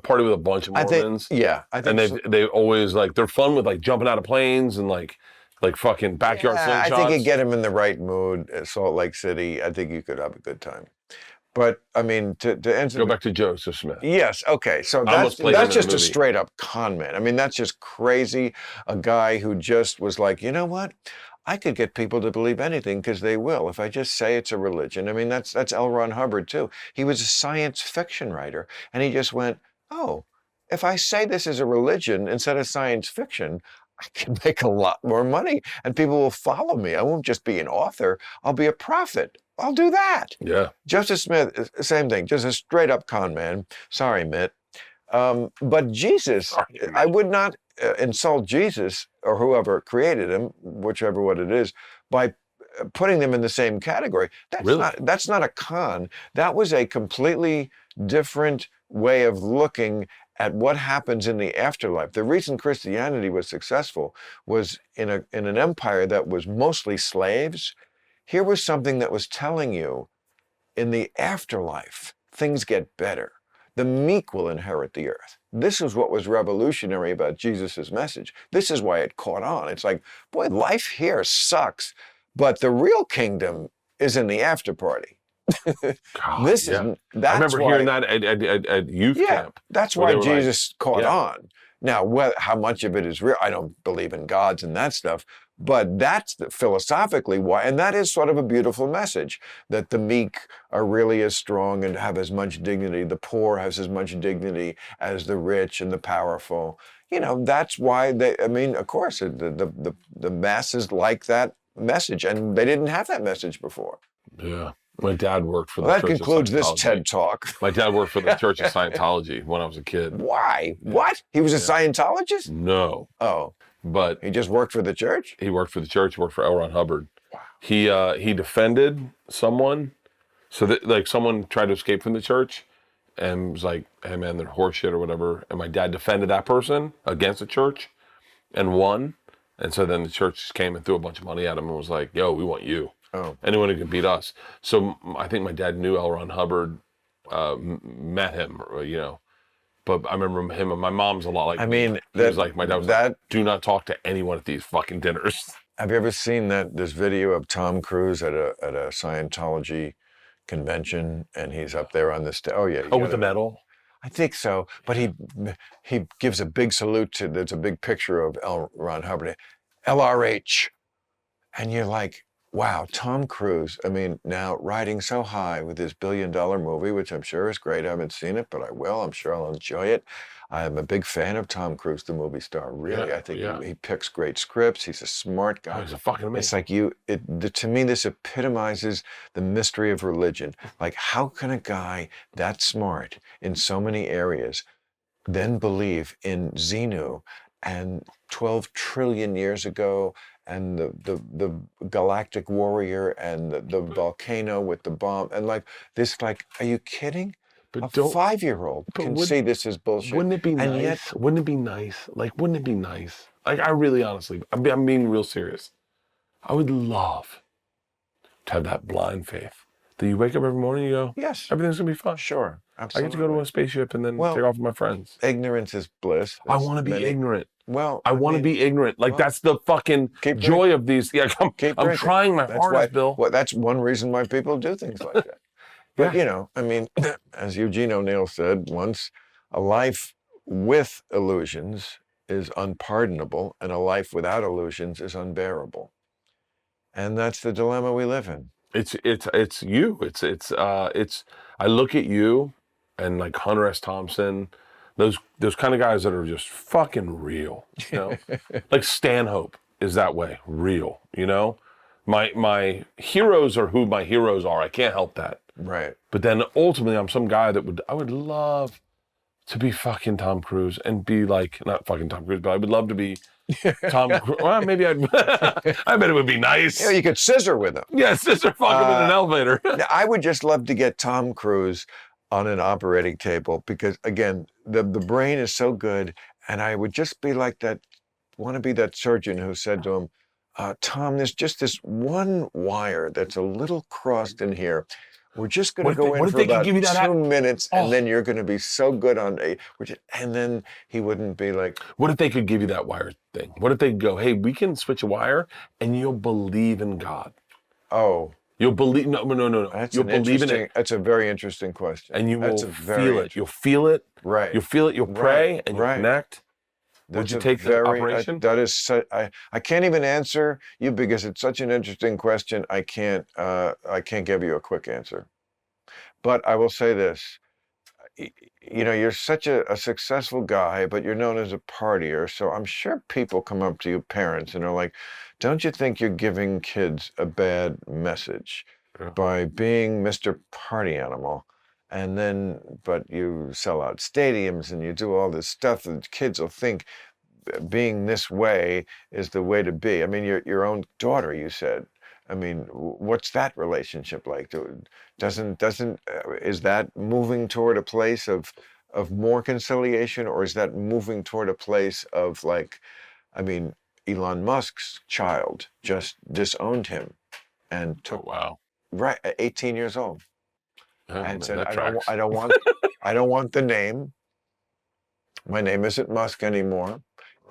partied with a bunch of Mormons. I think they always they're fun with jumping out of planes and like fucking backyard slingshots. I think you get them in the right mood at Salt Lake City. I think you could have a good time. But I mean, to answer, go back to Joseph Smith. Yes, okay. So that's just a straight up con man. I mean, that's just crazy. A guy who just was like, you know what? I could get people to believe anything because they will if I just say it's a religion. I mean, that's L. Ron Hubbard too. He was a science fiction writer, and he just went, oh, if I say this is a religion instead of science fiction, I can make a lot more money and people will follow me. I won't just be an author. I'll be a prophet. I'll do that. Yeah. Joseph Smith, same thing, just a straight up con man. Sorry, Mitt. But Jesus, I would not insult Jesus or whoever created him, whichever what it is, by putting them in the same category. That's not a con. That was a completely different way of looking at what happens in the afterlife. The reason Christianity was successful was in an empire that was mostly slaves. Here was something that was telling you, in the afterlife, things get better. The meek will inherit the earth. This is what was revolutionary about Jesus' message. This is why it caught on. It's like, boy, life here sucks, but the real kingdom is in the after party. I remember hearing that at youth camp. That's why Jesus caught on. Now, how much of it is real? I don't believe in gods and that stuff, but that's philosophically why, and that is sort of a beautiful message, that the meek are really as strong and have as much dignity. The poor has as much dignity as the rich and the powerful. That's why of course, the masses like that message, and they didn't have that message before. Yeah. My dad worked for the That Church concludes of this Scientology. TED Talk. My dad worked for the Church of Scientology when I was a kid. Why? What? He was a Scientologist? No. Oh. But he just worked for the church? He worked for the church, worked for L. Ron Hubbard. Wow. He defended someone, so that someone tried to escape from the church, and was like, hey man, they're horseshit or whatever. And my dad defended that person against the church and won. And so then the church just came and threw a bunch of money at him and was like, yo, we want you. Oh. Anyone who can beat us. So I think my dad knew L. Ron Hubbard, met him, you know. But I remember him and my mom's a lot like I mean, he was like, my dad was like, do not talk to anyone at these fucking dinners. Have you ever seen this video of Tom Cruise at a Scientology convention, and he's up there on the stage? Oh yeah. With the medal? I think so. But he gives a big salute to. There's a big picture of L. Ron Hubbard, LRH, and you're like, wow, Tom Cruise. I mean, now riding so high with his $1 billion movie, which I'm sure is great. I haven't seen it, but I will. I'm sure I'll enjoy it. I am a big fan of Tom Cruise, the movie star. Really, Yeah, I think he picks great scripts. He's a smart guy. Oh, he's a fucking amazing. It's like to me, this epitomizes the mystery of religion. Like, how can a guy that smart in so many areas then believe in Xenu and 12 trillion years ago and the galactic warrior and the volcano with the bomb and like this? Like, are you kidding? But A 5-year-old can see this as bullshit. Wouldn't it be and nice? Yet, wouldn't it be nice? Like, wouldn't it be nice? Like, I really, honestly, I'm being real serious. I would love to have that blind faith that you wake up every morning and you go, yes, everything's gonna be fine. sure, absolutely. I get to go to a spaceship and then take off with my friends. Ignorance is bliss. I want to be ignorant. Well, I want to be ignorant. Like, that's the fucking joy of these. Yeah, I'm trying my hardest, Bill. Well, that's one reason why people do things like that. But, you know, I mean, as Eugene O'Neill said once, a life with illusions is unpardonable, and a life without illusions is unbearable. And that's the dilemma we live in. It's you. I look at you and like Hunter S. Thompson, those kind of guys that are just fucking real, you know? Like Stanhope is that way, real, you know? My heroes are who my heroes are. I can't help that. Right. But then ultimately I'm some guy that I would love to be fucking Tom Cruise and be like, not fucking Tom Cruise, but I would love to be Tom Cruise. Well, maybe I bet it would be nice. Yeah, you could scissor with him. Yeah, scissor fuck him in an elevator. I would just love to get Tom Cruise on an operating table because, again, the brain is so good, and I would just be like that, want to be that surgeon who said to him, Tom, there's just this one wire that's a little crossed in here. We're just going to go in for about 2 minutes, and then you're going to be so good on and then he wouldn't be like... What if they could give you that wire thing? What if they go, hey, we can switch a wire, and you'll believe in God? Oh. You'll believe... No. You'll believe in it. That's a very interesting question. And you will feel it. You'll feel it. Right. You'll feel it. You'll pray, and you'll connect. Would you take the operation? That is, I can't even answer you because it's such an interesting question. I can't give you a quick answer. But I will say this, you know, you're such a successful guy, but you're known as a partier. So I'm sure people come up to you, parents, and are like, don't you think you're giving kids a bad message by being Mr. Party Animal? And then, but you sell out stadiums and you do all this stuff that kids will think being this way is the way to be. I mean, your own daughter, you said. I mean, what's that relationship like? Is that moving toward a place of more conciliation, or is that moving toward a place of like, I mean, Elon Musk's child just disowned him and took, right, at 18 years old. And said, I don't want the name. My name isn't Musk anymore,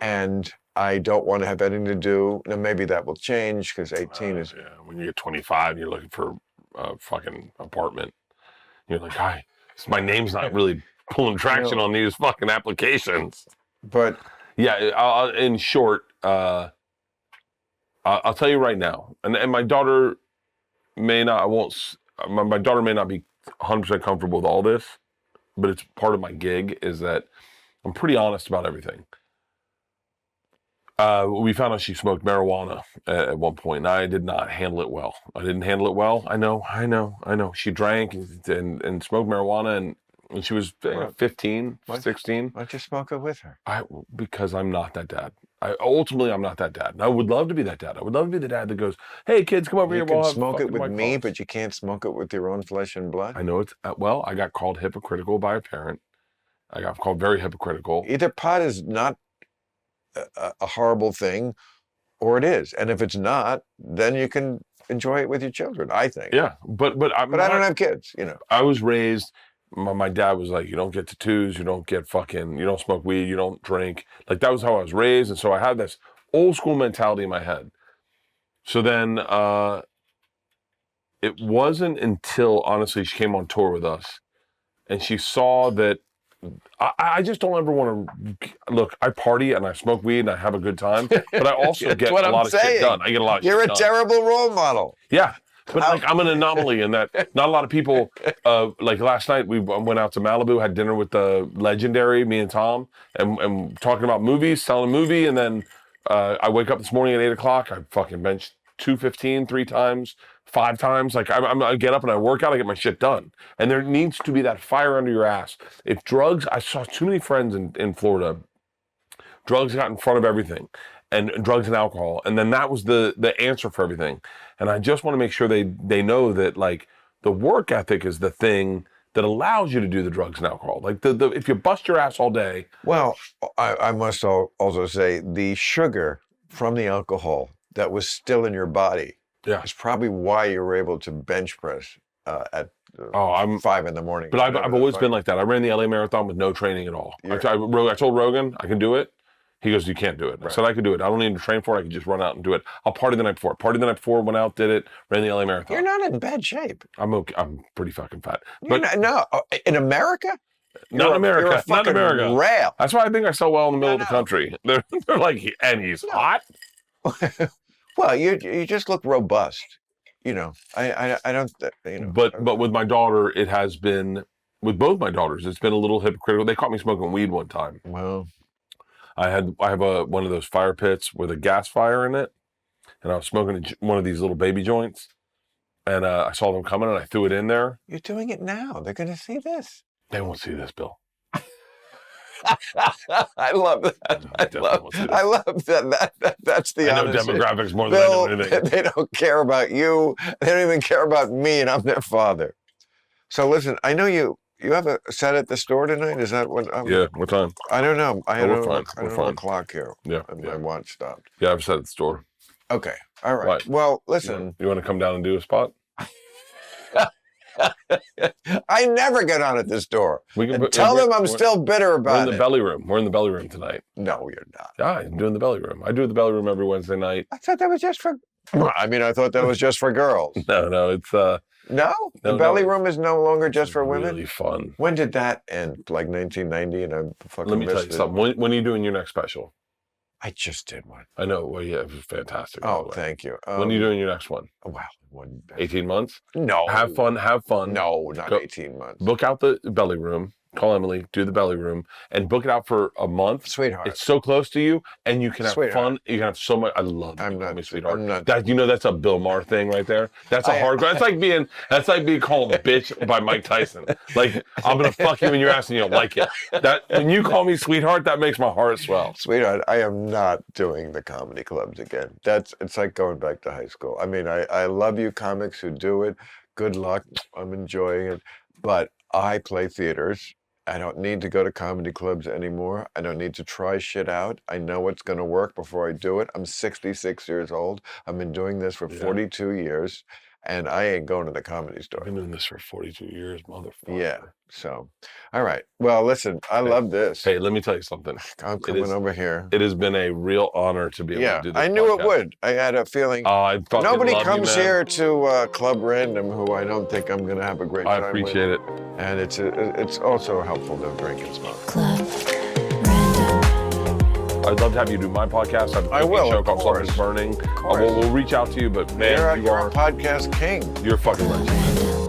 and I don't want to have anything to do. Now maybe that will change because 18 is. Yeah, when you get 25, you're looking for a fucking apartment. You're like, hi, my name's not really pulling traction on these fucking applications. But yeah, in short, I'll tell you right now, and my daughter may not. My daughter may not be 100% comfortable with all this, but it's part of my gig is that I'm pretty honest about everything. We found out she smoked marijuana at one point, and I did not handle it well. I didn't handle it well. I know. She drank and smoked marijuana, and she was 15, 16. Why don't you smoke it with her? Because I'm not that dad. Ultimately, I'm not that dad. And I would love to be that dad. I would love to be the dad that goes, "Hey, kids, come over You here. can We'll have smoke it fucking with White me, Claws." but you can't smoke it with your own flesh and blood. I know it's well. I got called hypocritical by a parent. I got called very hypocritical. Either pot is not a horrible thing, or it is. And if it's not, then you can enjoy it with your children, I think. Yeah, but I don't have kids, you know. I was raised. My dad was like, "You don't get tattoos. You don't get fucking. You don't smoke weed. You don't drink." Like that was how I was raised, and so I had this old school mentality in my head. So then it wasn't until honestly she came on tour with us, and she saw that I just don't ever want to look. I party and I smoke weed and I have a good time, but I also get a lot of shit done. I get a lot of You're shit a done. terrible role model. Yeah. But like I'm an anomaly in that not a lot of people like last night we went out to Malibu, had dinner with the legendary, me and Tom, and talking about movies, selling a movie, and then I wake up this morning at 8 o'clock, I fucking bench 215 3 times, 5 times. Like I get up and I work out, I get my shit done. And there needs to be that fire under your ass. If drugs, I saw too many friends in Florida, drugs got in front of everything. And drugs and alcohol, and then that was the answer for everything. And I just want to make sure they know that like the work ethic is the thing that allows you to do the drugs and alcohol. Like the if you bust your ass all day. Well, I must also say the sugar from the alcohol that was still in your body is probably why you were able to bench press at 5 in the morning. But I've always been like that. I ran the LA Marathon with no training at all. I told Rogan I can do it. He goes, "You can't do it." I said, "I can do it. I don't need to train for it. I can just run out and do it. I'll party the night before. Went out, did it, ran the LA Marathon." You're not in bad shape. I'm okay. I'm pretty fucking fat. No, in America? Not in America. You're a Not in America. Rail. That's why I think I sell well in the middle of the country. They're like, and he's hot. Well, you just look robust. You know, I don't. You know. But with my daughter, it has been with both my daughters. It's been a little hypocritical. They caught me smoking weed one time. Well. I have one of those fire pits with a gas fire in it, and I was smoking one of these little baby joints, and I saw them coming, and I threw it in there. You're doing it now. They're going to see this. They won't see this, Bill. I love that. I love that. That's the I know honesty. demographics more than Bill, I know anything. They don't care about you. They don't even care about me, and I'm their father. So listen, I know you have a set at the store tonight? Is that what? Yeah, what time? I don't know. I don't We're know fine. the clock here. Yeah, My watch stopped. Yeah, I've set at the store. Okay. All right. Well, listen. You want to come down and do a spot? I never get on at this door. Tell them I'm still bitter about it. We're in the belly room. We're in the belly room tonight. No, you're not. Yeah, I'm doing the belly room. I do the belly room every Wednesday night. I thought that was just for... I thought that was just for girls. No, it's... No? The belly room is no longer just for women? Really fun. When did that end? Like 1990 and I fucking Let me tell you something. When are you doing your next special? I just did one. I know. Well, yeah, it was fantastic. Oh, thank you. When are you doing your next one? Wow. 18 months? No. Have fun. No, not 18 months. Book out the belly room. Call Emily, do the belly room, and book it out for a month. Sweetheart. It's so close to you, and you can have fun. You can have so much. I love that. Call me sweetheart. I'm not. That's a Bill Maher thing right there. That's a hard. That's like being called bitch by Mike Tyson. Like, I'm gonna fuck you in your ass and you don't like it. That when you call me sweetheart, that makes my heart swell. Sweetheart, I am not doing the comedy clubs again. It's like going back to high school. I mean, I love you comics who do it. Good luck. I'm enjoying it, but I play theaters. I don't need to go to comedy clubs anymore. I don't need to try shit out. I know what's going to work before I do it. I'm 66 years old. I've been doing this for 42 years, and I ain't going to the comedy store. I've been doing this for 42 years, motherfucker. Yeah. So, all right. Well, listen, I love this. Hey, let me tell you something. I'm coming over here. It has been a real honor to be able to do this. I knew it would. I had a feeling. Nobody comes here to Club Random who I don't think I'm going to have a great time with. I appreciate it. And it's also helpful to drink and smoke. Club Random. I'd love to have you do my podcast. I will, show of called course. Something's Burning. Of course. We'll reach out to you, but man, You're a podcast king. You're a fucking legend.